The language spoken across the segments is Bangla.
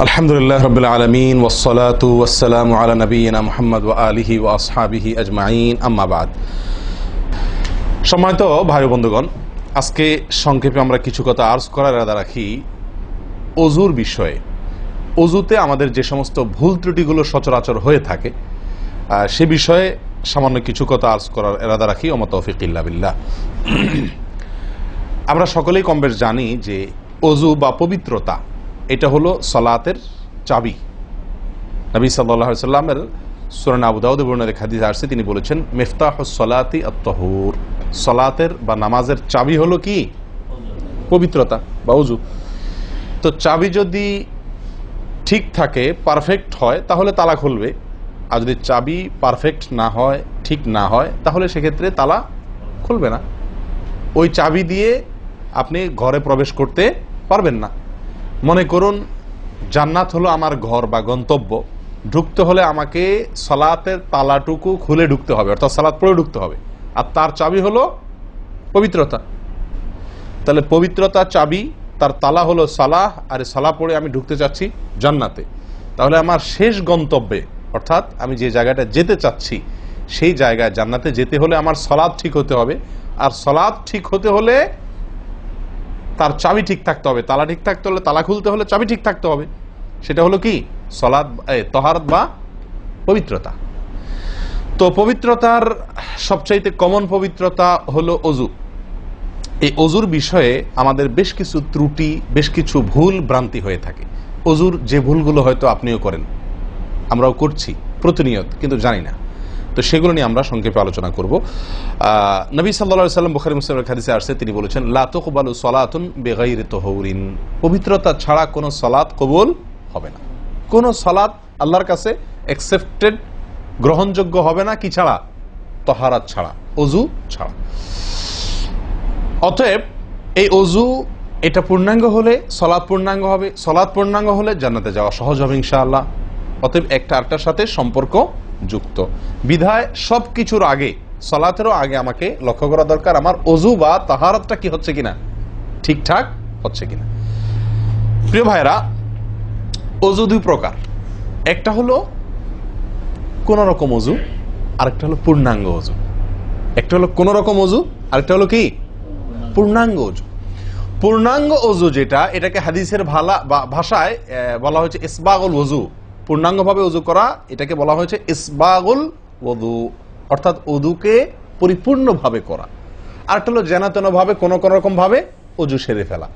আলহামদুলিল্লাহ রাব্বিল আলামিন ওয়াসসালাতু ওয়াসসালামু আলা নবিয়িনা মুহাম্মদ ওয়া আলিহি ওয়া আসহাবিহি আজমাইন, আম্মা বাদ। সম্মানিত ভাই বন্ধুগণ, আজকে সংক্ষেপে আমরা কিছু কথা আর্জ করার ইরাদা রাখি ওযুর বিষয়ে। ওযুতে আমাদের যে সমস্ত ভুল ত্রুটিগুলো সচরাচর হয়ে থাকে সে বিষয়ে সামান্য কিছু কথা আর্জ করার ইরাদা রাখি। ওয়া মা তাওফীক ইল্লা বিল্লাহ। আমরা সকলেই কমবেশ জানি যে ওযু বা পবিত্রতা এটা হলো সালাতের চাবি। নবী সাল্লাল্লাহু আলাইহি ওয়াসাল্লামের সূরা আবু দাউদে বর্ণিত হাদিসে আসছে, তিনি বলেছেন মিফতাহুস সালাতি আত-তাহুর, সালাতের বা নামাজের চাবি হলো কি? পবিত্রতা বা ওযু। তো চাবি যদি ঠিক থাকে, পারফেক্ট হয়, তাহলে তালা খুলবে। আর যদি চাবি পারফেক্ট না হয়, ঠিক না হয়, তাহলে সেক্ষেত্রে তালা খুলবে না। ওই চাবি দিয়ে আপনি ঘরে প্রবেশ করতে পারবেন না। মনে করুন জান্নাত হলো আমার ঘর বা গন্তব্য, ঢুকতে হলে আমাকে সালাতের তালাটুকু খুলে ঢুকতে হবে, অর্থাৎ সালাত পড়ে ঢুকতে হবে, আর তার চাবি হলো পবিত্রতা। তাহলে পবিত্রতা চাবি, তার তালা হলো সালাহ, আর সালাহ পড়ে আমি ঢুকতে চাচ্ছি জান্নাতে। তাহলে আমার শেষ গন্তব্যে, অর্থাৎ আমি যে জায়গাটা যেতে চাচ্ছি সেই জায়গায় জান্নাতে যেতে হলে আমার সালাত ঠিক হতে হবে, আর সালাত ঠিক হতে হলে তার চাবি ঠিক থাকতে হবে। তালা ঠিক থাকতে হলে, তালা খুলতে হলে চাবি ঠিক থাকতে হবে। সেটা হলো কি? সালাত, তাহারাত বা পবিত্রতা। তো পবিত্রতার সবচাইতে কমন পবিত্রতা হলো ওযু। এই ওযুর বিষয়ে আমাদের বেশ কিছু ত্রুটি, বেশ কিছু ভুল ভ্রান্তি হয়ে থাকে। ওযুর যে ভুলগুলো হয়তো আপনিও করেন, আমরাও করছি প্রতিনিয়ত, কিন্তু জানি না। তো সেগুলো নিয়ে আমরা সংক্ষেপে আলোচনা করব। নবী সাল্লাল্লাহু আলাইহি ওয়াসাল্লাম বুখারী মুসলিমের হাদিসে আসছে, তিনি বলেছেন লা তুকবালু সালাতুন বিগাইরি তাহুরিন, পবিত্রতা ছাড়া কোনো সালাত কবুল হবে না। কোনো সালাত আল্লাহর কাছে অ্যাকসেপ্টেড, গ্রহণযোগ্য হবে না কি ছাড়া? তাহারাত ছাড়া, ওযু ছাড়া। অতএব এই ওযু এটা পূর্ণাঙ্গ হলে সালাত পূর্ণাঙ্গ হবে, সালাত পূর্ণাঙ্গ হলে জান্নাতে যাওয়া সহজ হবে ইনশাআল্লাহ। অতএব একটা আরেকটার সাথে সম্পর্ক যুক্ত বিধায় সবকিছুর আগে, সালাতেরও আগে আমাকে লক্ষ্য করা দরকার আমার ওযু বা তাহারাতটা কি হচ্ছে কিনা, ঠিকঠাক হচ্ছে কিনা। প্রিয় ভাইরা, ওযু দুই প্রকার। একটা হলো কোন রকম ওযু, আরেকটা হলো পূর্ণাঙ্গ ওযু। একটা হলো কোন রকম ওযু, আরেকটা হলো কি? পূর্ণাঙ্গ ওযু। পূর্ণাঙ্গ ওযু যেটা, এটাকে হাদিসের ভাষায় বলা হয়েছে ইসবাগুল ওযু। পূর্ণাঙ্গভাবে ওযু করা, এটাকে বলা হয়েছে ইসবাগুল ওযু, অর্থাৎ ওযুকে পরিপূর্ণভাবে করা। আরেকটা হলো যেন তেন ভাবে, কোন কোন রকম ভাবে ওযু সেরে ফেলা।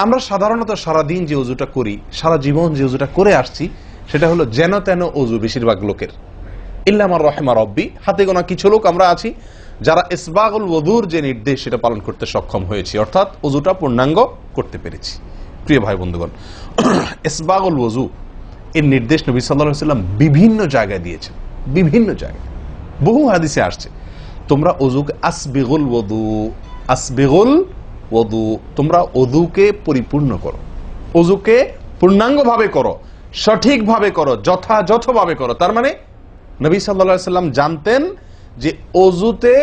আমরা সাধারণত সারাদিন যে ওযুটা করি, সারা জীবন যে ওযুটা করে আসছি, সেটা হলো যেন তেন ওযু বেশিরভাগ লোকের। ইল্লা মান রাহিমা রব্বি, হাতে গোনা কিছু লোক আমরা আছি যারা ইসবাগুল ওযুর যে নির্দেশ সেটা পালন করতে সক্ষম হয়েছি, অর্থাৎ ওযুটা পূর্ণাঙ্গ করতে পেরেছি। প্রিয় ভাই বন্ধুগণ, ইসবাগুল ওযু এর নির্দেশ নবী সাল্লাল্লাহু আলাইহি ওয়াসাল্লাম বিভিন্ন জায়গায় দিয়েছেন, বিভিন্ন জায়গায় বহু হাদিসে আসছে, তোমরা ওযুকে আসবিগুল ওযু, আসবিগুল ওযু, তোমরা ওযুকে পরিপূর্ণ করো, ওযুকে পূর্ণাঙ্গভাবে করো, সঠিকভাবে করো, যথাযথভাবে করো। তার মানে নবী সাল্লাল্লাহু আলাইহি ওয়াসাল্লাম জানতেন যে ওযুতে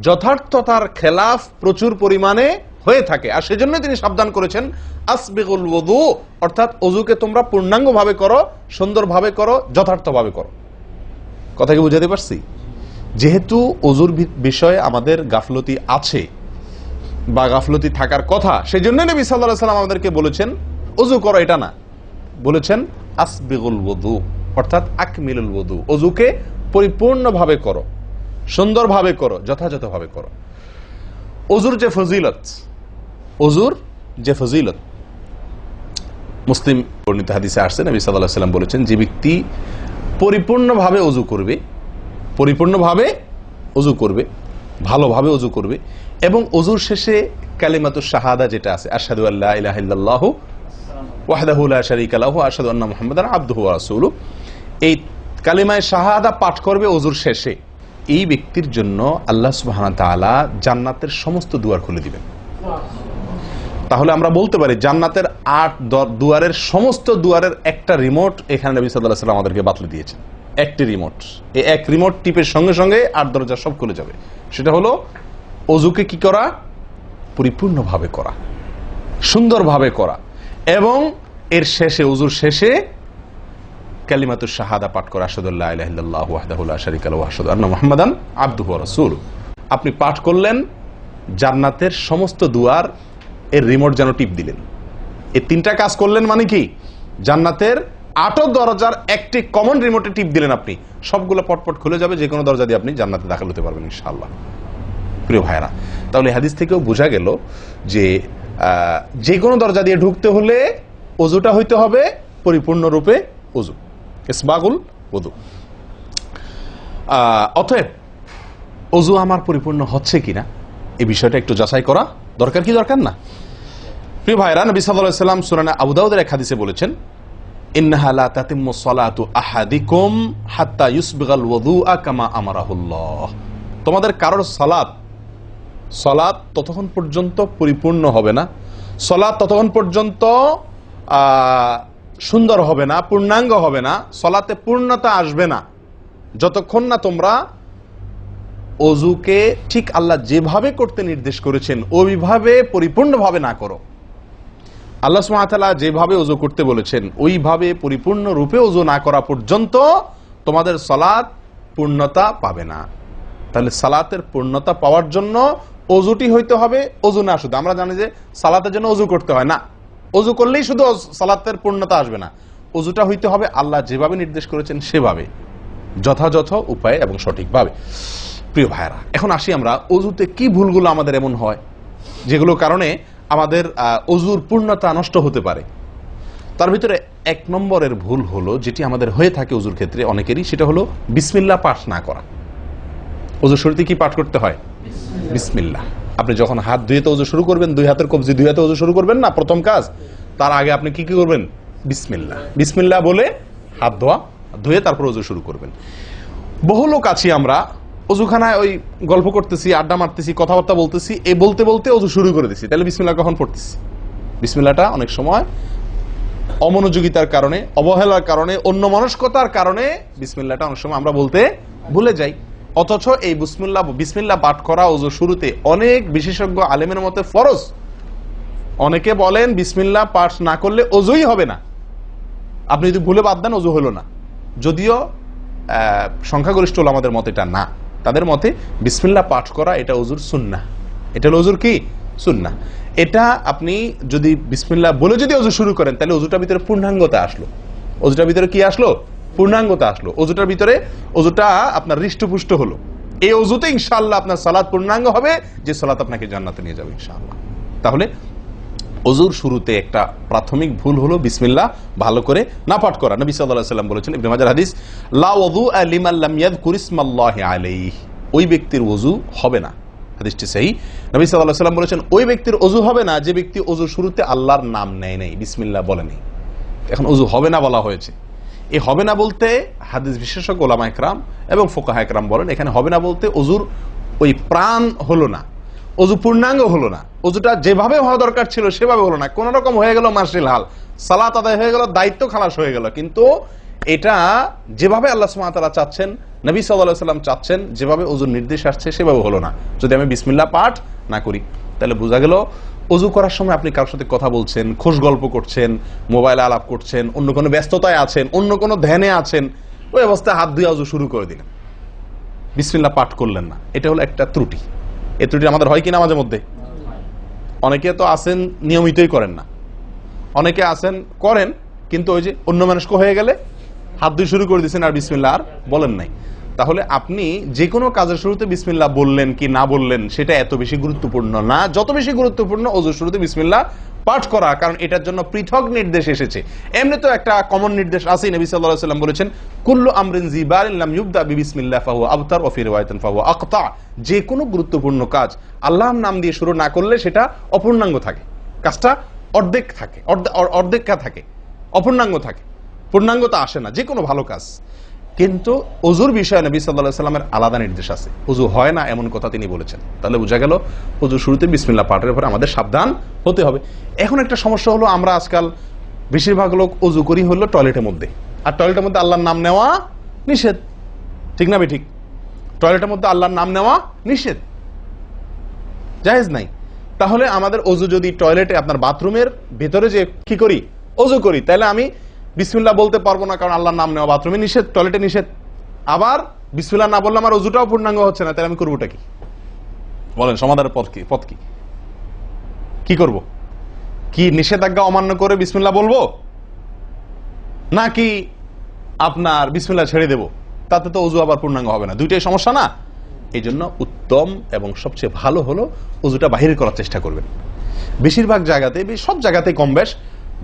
যথার্থতার খেলাফ প্রচুর পরিমাণে হয়ে থাকে, আর সেজন্য তিনি সাবধান করেছেন আসবিগুল ওযু, অর্থাৎ ওযুকে তোমরা পূর্ণাঙ্গভাবে করো, সুন্দরভাবে করো, যথার্থভাবে করো। কথা কি বুঝাতে পারছি? যেহেতু ওযুর বিষয়ে আমাদের গাফলতি আছে বা গাফলতি থাকার কথা, সেজন্য নবী সাল্লাল্লাহু আলাইহি ওয়াসাল্লাম আমাদেরকে বলেছেন ওযু করো, এটা না, বলেছেন আসবিগুল ওযু, অর্থাৎ আকমিলুল ওযু, ওযুকে পরিপূর্ণভাবে করো, সুন্দরভাবে করো, যথাযথভাবে করো। ওযুর যে ফজিলত, ওযুর যে ফজিলত মুসলিম বর্ণিত হাদিসে আসছে, নবী সাল্লাল্লাহু আলাইহি ওয়াসাল্লাম বলেছেন যে ব্যক্তি পরিপূর্ণভাবে ওযু করবে, পরিপূর্ণভাবে ওযু করবে, ভালোভাবে ওযু করবে, এবং ওযুর শেষে কালিমাতুশ শাহাদা যেটা আছে, আশহাদু আল্লা ইলাহা ইল্লাল্লাহু ওয়াহদাহু লা শারীকা লাহু ওয়া আশহাদু আন্না মুহাম্মাদান আবদুহু ওয়া রাসূলুহু, এই কালিমায়ে শাহাদা পাঠ করবে ওযুর শেষে, এই ব্যক্তির জন্য আল্লাহ সুবহানাহু ওয়া তাআলা জান্নাতের সমস্ত দুয়ার খুলে দিবেন। তাহলে আমরা বলতে পারি জান্নাতের ৮ দুয়ারের সমস্ত দুয়ারের একটা রিমোট এখানে নবী সাল্লাল্লাহু আলাইহি ওয়াসাল্লাম আমাদেরকে বাতলে দিয়েছেন। একটি রিমোট, এই এক রিমোট টিপের সঙ্গে সঙ্গে ৮ দরজা সব খুলে যাবে। সেটা হলো ওযুকে কি করা? পরিপূর্ণভাবে করা, সুন্দরভাবে করা, এবং এর শেষে, ওযুর শেষে কালিমাতুশ শাহাদা পাঠ করা, আশহাদু আল্লা ইলাহা ইল্লাল্লাহু ওয়াহদাহু লা শারীকা লাহু ওয়া আশহাদু আন্না মুহাম্মাদান আবদুহু ওয়া রাসূলুহু। আপনি পাঠ করলেন, জান্নাতের সমস্ত দুয়ার এর রিমোট যেন টিপ দিলেন। এই তিনটা কাজ করলেন মানে কি, জান্নাতের 8 দরজার একটি কমন রিমোটে টিপ দিলেন, আপনি সবগুলো পটপট খুলে যাবে, যে কোনো দরজা দিয়ে আপনি জান্নাতে দাখিল হতে পারবেন ইনশাআল্লাহ। প্রিয় ভাইরা, তাহলে হাদিস থেকেও বোঝা গেল যে যে কোনো দরজা দিয়ে ঢুকতে হলে ওযুটা হইতে হবে পরিপূর্ণরূপে ওযু, ইসবাগুল ওযু। অতএব ওযু আমার পরিপূর্ণ হচ্ছে কিনা এই বিষয়টা একটু যাচাই করা দরকার, কি দরকার না? প্রিয় ভাইরা, নবী সাল্লাল্লাহু আলাইহি ওয়াসাল্লাম সূরা আবু দাউদের এক হাদিসে বলেছেন, ইন্নাহা লা তাতিম্মু সালাতু আহাদিকুম হাত্তা ইউসবিগাল ওযুআ কামা আমারাহুল্লাহ। তোমাদের কারোর সালাত ততক্ষণ পর্যন্ত পরিপূর্ণ হবে না, সালাত ততক্ষণ পর্যন্ত সুন্দর হবে না, পূর্ণাঙ্গ হবে না, সালাতে পূর্ণতা আসবে না, যতক্ষণ না তোমরা ওযুকে ঠিক আল্লাহ যেভাবে করতে নির্দেশ করেছেন ওইভাবে পরিপূর্ণভাবে না করো। আল্লাহ সুবহানাহু ওয়া তাআলা যেভাবে ওযু করতে বলেছেন ওইভাবে পরিপূর্ণ রূপে ওযু না করা পর্যন্ত তোমাদের সালাত পূর্ণতা পাবে না। তাহলে সালাতের পূর্ণতা পাওয়ার জন্য ওযুটি হইতে হবে, ওযু না শুধু। আমরা জানি যে সালাতের জন্য ওযু করতে হয় না, ওযু করলেই শুধু সালাতের পূর্ণতা আসবে না, ওযুটা হইতে হবে আল্লাহ যেভাবে নির্দেশ করেছেন সেভাবে, যথাযথ উপায়ে এবং সঠিকভাবে। প্রিয় ভাইরা, এখন আসি আমরা ওযুতে কি ভুলগুলো আমাদের এমন হয় যেগুলোর কারণে আমাদের ওযুর পূর্ণতা নষ্ট হতে পারে। তার ভিতরে 1 নম্বরের ভুল হলো, যেটি আমাদের হয়ে থাকে ওযুর ক্ষেত্রে অনেকেরই, সেটা হলো বিসমিল্লাহ পাঠ না করা। ওযুর শুরুতে কি পাঠ করতে হয়? বিসমিল্লাহ। আপনি যখন হাত ধুয়ে তো ওযু শুরু করবেন, 2 হাতের কবজি 2 হাতে ওযু শুরু করবেন না, প্রথম কাজ, তার আগে আপনি কি করবেন? বিসমিল্লাহ। বিসমিল্লাহ বলে হাত ধুয়ে তারপর ওযু শুরু করবেন। বহু লোক আছি আমরা ওযুখানায় ওই গল্প করতেছি, আড্ডা মারতেছি, কথাবার্তা বলতেছি, এই বলতে বলতে ওযু শুরু করে দিছি, তাহলে বিসমিল্লাহ কখন পড়তেছি? বিসমিল্লাহটা অনেক সময় অমনোযোগিতার কারণে, অবহেলার কারণে, অন্যমনস্কতার কারণে বিসমিল্লাহটা অনেক সময় আমরা বলতে ভুলে যাই। অথচ এই বিসমিল্লাহ পাঠ করা ওযু শুরুতে অনেক বিশেষজ্ঞ আলেমের মতে ফরজ। অনেকে বলেন বিসমিল্লাহ পাঠ না করলে ওযুই হবে না, আপনি যদি ভুলে বাদ দেন ওযু হলো না। যদিও সংখ্যাগরিষ্ঠ ওলামাদের মতে এটা না, তাদের মতে বিসমিল্লাহ পাঠ করা এটা ওযুর সুন্নাহ। এটা হলো ওযুর কি? সুন্নাহ। এটা আপনি যদি বিসমিল্লাহ বলে যদি ওযু শুরু করেন তাহলে ওযুটার ভিতরে পূর্ণাঙ্গতা আসলো। ওযুটার ভিতরে কি আসলো? পূর্ণাঙ্গতা আসলো। ওযুটার ভিতরে ওযুটা আপনার হৃষ্টপুষ্ট হলো। এই ওযুতে ইনশাআল্লাহ আপনার সালাত পূর্ণাঙ্গ হবে, যে সালাত আপনাকে জান্নাতে নিয়ে যাবে ইনশাআল্লাহ। তাহলে ওযুর শুরুতে একটা প্রাথমিক ভুল হলো বিসমিল্লাহ ভালো করে না পাঠ করা। নবী সাল্লাল্লাহু আলাইহি ওয়াসাল্লাম বলেছেন, ইবনে মাজাহ হাদিস, লা ওযুআ লিমান লাম ইয়াযকুর ইসমাল্লাহি আলাইহি। ওই ব্যক্তির ওযু হবে না, হাদিসটি সহিহ। নবী সাল্লাল্লাহু আলাইহি ওয়াসাল্লাম বলেছেন, ওই ব্যক্তির ওযু হবে না যে ব্যক্তি ওযুর শুরুতে আল্লাহর নাম নেয় নাই, বিসমিল্লাহ বলে নাই। এখন ওযু হবে না বলা হয়েছে, এই হবে না বলতে হাদিস বিশেষজ্ঞ ওলামা ইকরাম এবং ফুকাহা ইকরাম বলেন, এখানে হবে না বলতে ওযুর ওই প্রাণ হলো না, ওযু পূর্ণাঙ্গ হলো না, ওযুটা যেভাবে হওয়া দরকার ছিল সেভাবে হলো না, কোন রকম হয়ে গেল মার্শাল হাল, সালাত আদায় হয়ে গেল, দায়িত্ব খালাস হয়ে গেল, কিন্তু এটা যেভাবে আল্লাহ সুবহানাহু ওয়া তাআলা চাচ্ছেন, নবী সাল্লাল্লাহু আলাইহি ওয়াসাল্লাম চাচ্ছেন, যেভাবে ওযুর নির্দেশ আসছে সেভাবে হলো না। যদি আমি বিসমিল্লাহ পাঠ না করি, তাহলে বোঝা গেল ওযু করার সময় আপনি কারোর সাথে কথা বলছেন, খোশ গল্প করছেন, মোবাইলে আলাপ করছেন, অন্য কোনো ব্যস্ততায় আছেন, অন্য কোনো ধ্যানে আছেন, ওই অবস্থায় হাত ধুয়ে ওযু শুরু করে দিলেন, বিসমিল্লাহ পাঠ করলেন না। এটা হলো একটা ত্রুটি। এই ত্রুটি আমাদের হয় কিনা মাঝে মধ্যে? অনেকে তো আছেন নিয়মিতই করেন না, অনেকে আছেন করেন কিন্তু ওই যে অন্য মানুষকে হয়ে গেলে হাত ধুয়ে শুরু করে দিয়েছেন আর বিসমিল্লাহ আর বলেন নাই। তাহলে আপনি যে কোনো কাজের শুরুতে বিসমিল্লাহ বললেন কি না বললেন সেটা এত বেশি গুরুত্বপূর্ণ না, যত বেশি গুরুত্বপূর্ণ ওযুর শুরুতে বিসমিল্লাহ পাঠ করা, কারণ এটার জন্য পৃথক নির্দেশ এসেছে। এমনি তো একটা কমন নির্দেশ আছে, নবী সাল্লাল্লাহু আলাইহি ওয়াসাল্লাম বলেছেন, কুল্লু আমরিন জিবারিন লাম ইউবদা বিবিসমিল্লাহ ফাহুয়া আবতার ওয়া ফি রিওয়ায়াতিন ফাহুয়া আকতা। যে কোনো গুরুত্বপূর্ণ কাজ আল্লাহর নাম দিয়ে শুরু না করলে সেটা অপূর্ণাঙ্গ থাকে, কাজটা অর্ধেক থাকে, অর্ধেকা থাকে, অপূর্ণাঙ্গ থাকে, পূর্ণাঙ্গতা আসে না যে কোনো ভালো কাজ। কিন্তু ওযুর বিষয়ে নবী সাল্লাল্লাহু আলাইহি ওয়াসাল্লামের আলাদা নির্দেশ আছে, ওযু হয় না এমন কথা তিনি বলেছেন। তাহলে বোঝা গেল ওযুর শুরুতে বিসমিল্লাহ পাঠের উপরে আমাদের সাবধান হতে হবে। এখন একটা সমস্যা হলো, আমরা আজকাল বেশিরভাগ লোক ওযু করি হলো টয়লেটের মধ্যে, আর টয়লেটের মধ্যে আল্লাহর নাম নেওয়া নিষেধ, ঠিক না ঠিক? টয়লেটের মধ্যে আল্লাহর নাম নেওয়া নিষেধ, জায়েজ নাই। তাহলে আমাদের ওযু যদি টয়লেটে আপনার বাথরুমের ভেতরে যে কি করি ওযু করি, তাহলে আমি বিসমিল্লাহ বলতে পারবো না কারণ আল্লাহর নাম নেওয়া বাথরুমে নিষেধ, টয়লেটে নিষেধ, আবার বিসমিল্লাহ না বললে আমার ওযুটাও পূর্ণাঙ্গ হচ্ছে না, তাহলে আমি করবোটা কি? বলেন সমাধানের পথ কি? কি করব? কি নিষেধাজ্ঞা অমান্য করে বিসমিল্লাহ বলবো, নাকি আপনার বিসমিল্লাহ ছেড়ে দেব? তাতে তো ওযু আবার পূর্ণাঙ্গ হবে না, দুইটাই সমস্যা না? এই জন্য উত্তম এবং সবচেয়ে ভালো হলো ওযুটা বাহির করার চেষ্টা করবেন। বেশিরভাগ জায়গাতে, সব জায়গাতে কম বেশ,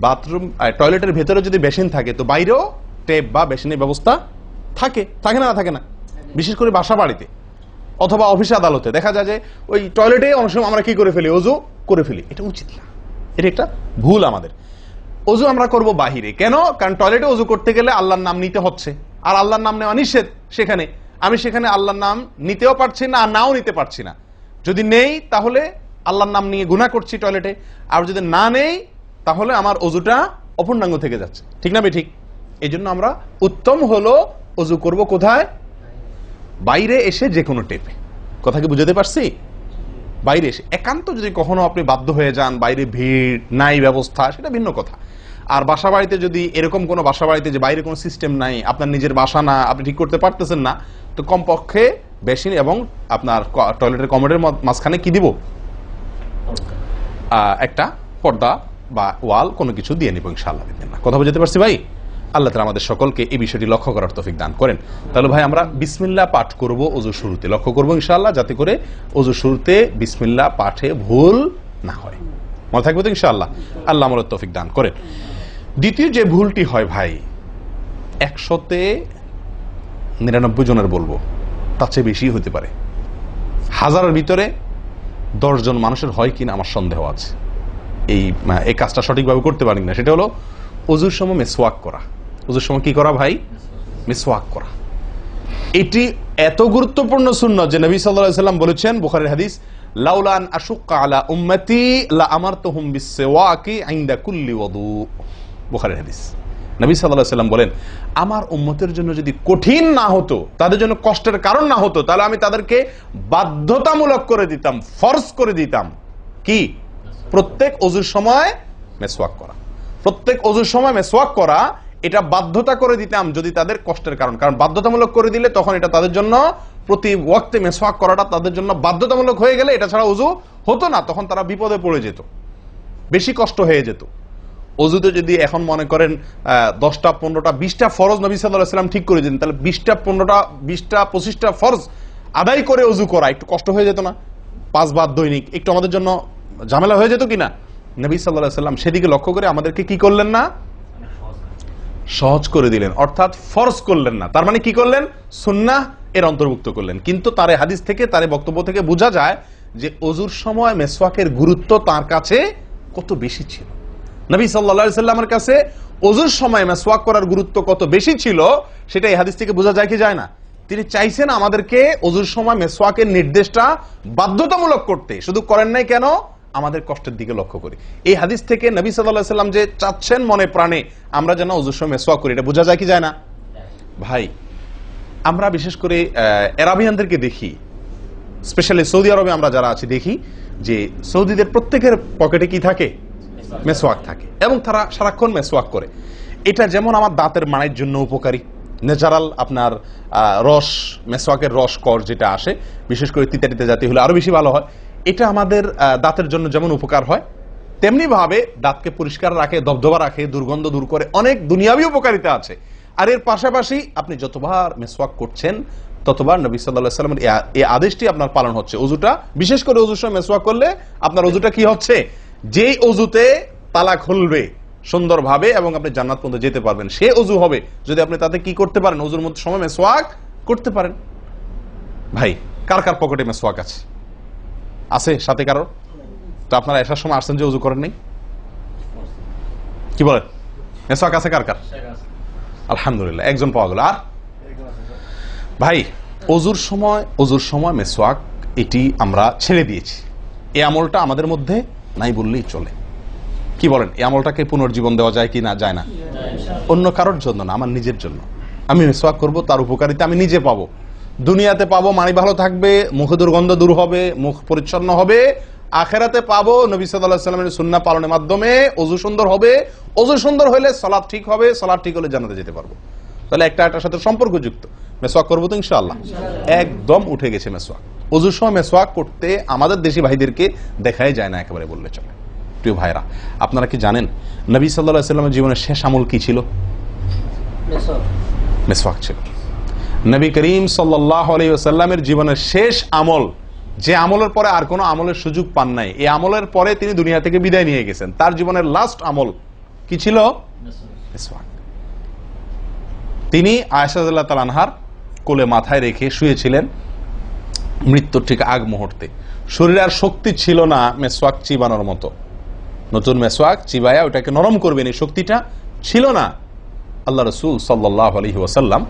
বাথরুম টয়লেটের ভেতরে যদি বেসিন থাকে তো বাইরেও টেপ বা বেসিনের ব্যবস্থা থাকে থাকে না? বিশেষ করে বাসা বাড়িতে অথবা অফিস আদালতে দেখা যায় যে ওই টয়লেটে অনেক সময় আমরা কি করে ফেলি, ওযু করে ফেলি। এটা উচিত না, এটা একটা ভুল আমাদের। ওযু আমরা করব বাহিরে। কেন? কারণ টয়লেটে ওযু করতে গেলে আল্লাহর নাম নিতে হচ্ছে, আর আল্লাহর নাম নেওয়া নিষেধ। আমি সেখানে আল্লাহর নাম নিতেও পারছি না, আর নাও নিতে পারছি না। যদি নেই তাহলে আল্লাহর নাম নিয়ে গুনাহ করছি টয়লেটে, আর যদি না নেই তাহলে আমার ওযুটা অপূর্ণাঙ্গ থেকে যাচ্ছে। ঠিক না ঠিক? এই জন্য আমরা উত্তম হলো ওযু করব কোথায়? বাইরে এসে যে কোনো টেপে। কথা কি বুঝাতে পারছি? বাইরে এসে একান্ত যদি কখনো আপনি বাধ্য হয়ে যান, বাইরে ভিড় নাই, ব্যবস্থা, সেটা ভিন্ন কথা। আর বাসা বাড়িতে যদি এরকম কোনো বাসা বাড়িতে যে বাইরে কোনো সিস্টেম নাই, আপনার নিজের বাসা না, আপনি ঠিক করতে পারতেছেন না, তো কমপক্ষে বেসিন এবং আপনার টয়লেটের কমোডের মাঝখানে কি দিব? একটা পর্দা বা ওয়াল কোনো কিছু দিয়ে নিব ইনশাআল্লাহ। কথা বুঝতে পারছি ভাই? আল্লাহ তাআলা আমাদের সকলকে এই বিষয়টি লক্ষ্য করার তৌফিক দান করেন। তাহলে ভাই আমরা বিসমিল্লাহ পাঠ করব ওযু শুরুতে, লক্ষ্য করব ইনশাআল্লাহ যাতে করে ওযু শুরুতে বিসমিল্লাহ পাঠে ভুল না হয়। মনে থাকবে তো ইনশাআল্লাহ? আল্লাহ আমাদের তৌফিক দান করেন। দ্বিতীয় যে ভুলটি হয় ভাই, 100-99 জনের বলবো, তার চেয়ে বেশি হতে পারে, হাজারের ভিতরে 10 জন মানুষের হয় কিনা আমার সন্দেহ আছে এই কাজটা সঠিকভাবে করতে পারি না। সেটা হলো ওযুর সময় মিসওয়াক করা। ওযুর সময় কি করা ভাই? মিসওয়াক করা। এটি এত গুরুত্বপূর্ণ সুন্নাত যে নবী সাল্লাল্লাহু আলাইহি ওয়াসাল্লাম বলেছেন, বুখারীর হাদিস, লাউলা আন আশুক্কা আলা উম্মতি লা আমারতুহুম বিসওয়াকি ইনদা কুল্লি ওযু। বুখারীর হাদিস। নবী সাল্লাল্লাহু আলাইহি ওয়াসাল্লাম বলেন, আমার উম্মতের জন্য যদি কঠিন না হতো, তাদের জন্য কষ্টের কারণ না হতো, তাহলে আমি তাদেরকে বাধ্যতামূলক করে দিতাম, ফরজ করে দিতাম কি? প্রত্যেক ওযুর সময় মিসওয়াক করা। প্রত্যেক ওযুর সময় মিসওয়াক করা, এটা বাধ্যতা করে দিতাম যদি তাদের কষ্টের কারণ বাধ্যতামূলক করে দিলে তখন এটা তাদের জন্য প্রতি ওয়াক্তে মিসওয়াক করাটা তাদের জন্য বাধ্যতামূলক হয়ে গেলে এটা ছাড়া ওযু হতো না, তখন তারা বিপদে পড়ে যেত, বেশি কষ্ট হয়ে যেত। ওযুতে যদি এখন মনে করেন 10টা 15টা 20টা ফরজ নবী সাল্লাল্লাহু আলাইহি ওয়াসাল্লাম ঠিক করে দিতেন, তাহলে 20টা 15টা 20টা 25টা ফরজ আদায় করে ওযু করা একটু কষ্ট হয়ে যেত না? 5 বার দৈনিক একটু আমাদের জন্য ঝামেলা হয়ে যেত কিনা? নবী সাল্লাল্লাহু আলাইহি ওয়াসাল্লাম সেদিকে লক্ষ্য করে আমাদেরকে কি করলেন না? সহজ করে দিলেন, অর্থাৎ ফরজ করলেন না। তার মানে কি করলেন? সুন্নাহ এর অন্তর্ভুক্ত করলেন। কিন্তু তার হাদিস থেকে, তার বক্তব্য থেকে বোঝা যায় যে ওযুর সময় মিসওয়াকের গুরুত্ব তার কাছে কত বেশি ছিল। নবী সাল্লাল্লাহু আলাইহি ওয়াসাল্লামের কাছে ওযুর সময় মিসওয়াক করার গুরুত্ব কত বেশি ছিল সেটা এই হাদিস থেকে বোঝা যায় কি যায় না? তিনি চাইছেন আমাদেরকে ওযুর সময় মিসওয়াকের নির্দেশটা বাধ্যতামূলক করতে, শুধু করেন নাই কেন? আমাদের কষ্টের দিকে লক্ষ্য করি। এই হাদিস থেকে নবী সাল্লাল্লাহু আলাইহি ওয়াসাল্লাম যে চাচ্ছেন মনে প্রাণে আমরা যেন ওযুর সময় মিসওয়াক করি, এটা বোঝা যায় কি যায় না? ভাই আমরা বিশেষ করে আরবিয়ানদেরকে দেখি, স্পেশালি সৌদি আরবে আমরা যারা আছি দেখি যে সৌদিদের প্রত্যেকের পকেটে কি থাকে? মিসওয়াক থাকে, এবং তারা সারাক্ষণ মিসওয়াক করে। এটা যেমন আমার দাঁতের মাড়ির জন্য উপকারী, ন্যাচারাল আপনার রস, মিসওয়াকের রস কর যেটা আসে, বিশেষ করে তিতা জাতীয় হলে আরো বেশি ভালো হয়। এটা আমাদের দাঁতের জন্য যেমন উপকার হয়, তেমনি ভাবে দাঁতকে পরিষ্কার রাখে, দবদবা রাখে, দুর্গন্ধ দূর করে, অনেক দুনিয়াবী উপকারিতা আছে। আর এর পাশাপাশি আপনি যতবার মিসওয়াক করছেন ততবার নবী সাল্লাল্লাহু আলাইহি ওয়াসাল্লামের এই আদেশটি আপনার পালন হচ্ছে। ওযুটা, বিশেষ করে ওযুর সময় মিসওয়াক করলে আপনার ওযুটা কি হচ্ছে? যেই ওযুতে তালা খুলবে সুন্দরভাবে এবং আপনি জান্নাত পর্যন্ত যেতে পারবেন, সে ওযু হবে যদি আপনি তাতে কি করতে পারেন? ওযুর মধ্যে সময় মিসওয়াক করতে পারেন। ভাই কার কার পকেটে মিসওয়াক আছে? আছে সাথে কারো? তো আপনারা আসার সময় আসছেন যে ওযু করেন নাই? কি বলেন? মিসওয়াক আছে কার কার? আলহামদুলিল্লাহ, একজন পাওয়া গেল। আর ভাই ওযুর সময় মিসওয়াক এটি আমরা ছেড়ে দিয়েছি, এই আমলটা আমাদের মধ্যে নাই বললেই চলে। কি বলেন? এই আমলটাকে পুনর্জীবন দেওয়া যায় কি না? যায় না? অন্য কারোর জন্য না, আমার নিজের জন্য। আমি মিসওয়াক করব, তার উপকারিতা আমি নিজে পাবো, দুনিয়াতে পাবো, মানি ভালো থাকবে, মুখে দুর্গন্ধ দূর হবে, মুখ পরিচ্ছন্ন হবে, আখেরাতে পাবো নবী সাল্লাল্লাহু আলাইহি ওয়াসাল্লামের সুন্নাহ পালনের মাধ্যমে। ওযু সুন্দর হবে, ওযু সুন্দর হলে সালাত ঠিক হবে, সালাত ঠিক হলে জান্নাতে যেতে পারবো। তাহলে একটা একটার সাথে সম্পর্কযুক্ত। মেসওয়াক করবো তো ইনশাআল্লাহ? একদম উঠে গেছে মেসওয়াক। ওযুর সময় মেসওয়াক করতে আমাদের দেশি ভাইদেরকে দেখাই যায় না একেবারে বললে চলে। প্রিয় ভাইরা, আপনারা কি জানেন নবী সাল্লাল্লাহু আলাইহি ওয়াসাল্লামের জীবনের শেষ আমল কি ছিল? মেসওয়াক ছিল। নবী করিম সাল্লাল্লাহু আলাইহি ওয়াসাল্লামের জীবনের শেষ আমল, যে আমলের পরে আর কোনো আমলের সুযোগ পান নাই, এই আমলের পরে তিনি দুনিয়া থেকে বিদায় নিয়ে গেছেন। তার জীবনের লাস্ট আমল কি ছিল? মেসওয়াক। তিনি আয়েশা রাদিয়াল্লাহু তাআলা আনহার কোলে মাথায় রেখে শুয়েছিলেন মৃত্যুর ঠিক আগ মুহূর্তে। শরীরে আর শক্তি ছিল না মেসওয়াক চিবানোর মতো। নতুন মেসওয়াক চিবায়া ওটাকে নরম করবেন এই শক্তিটা ছিল না। আল্লাহ রাসূল সাল্লাল্লাহু আলাইহি ওয়াসাল্লাম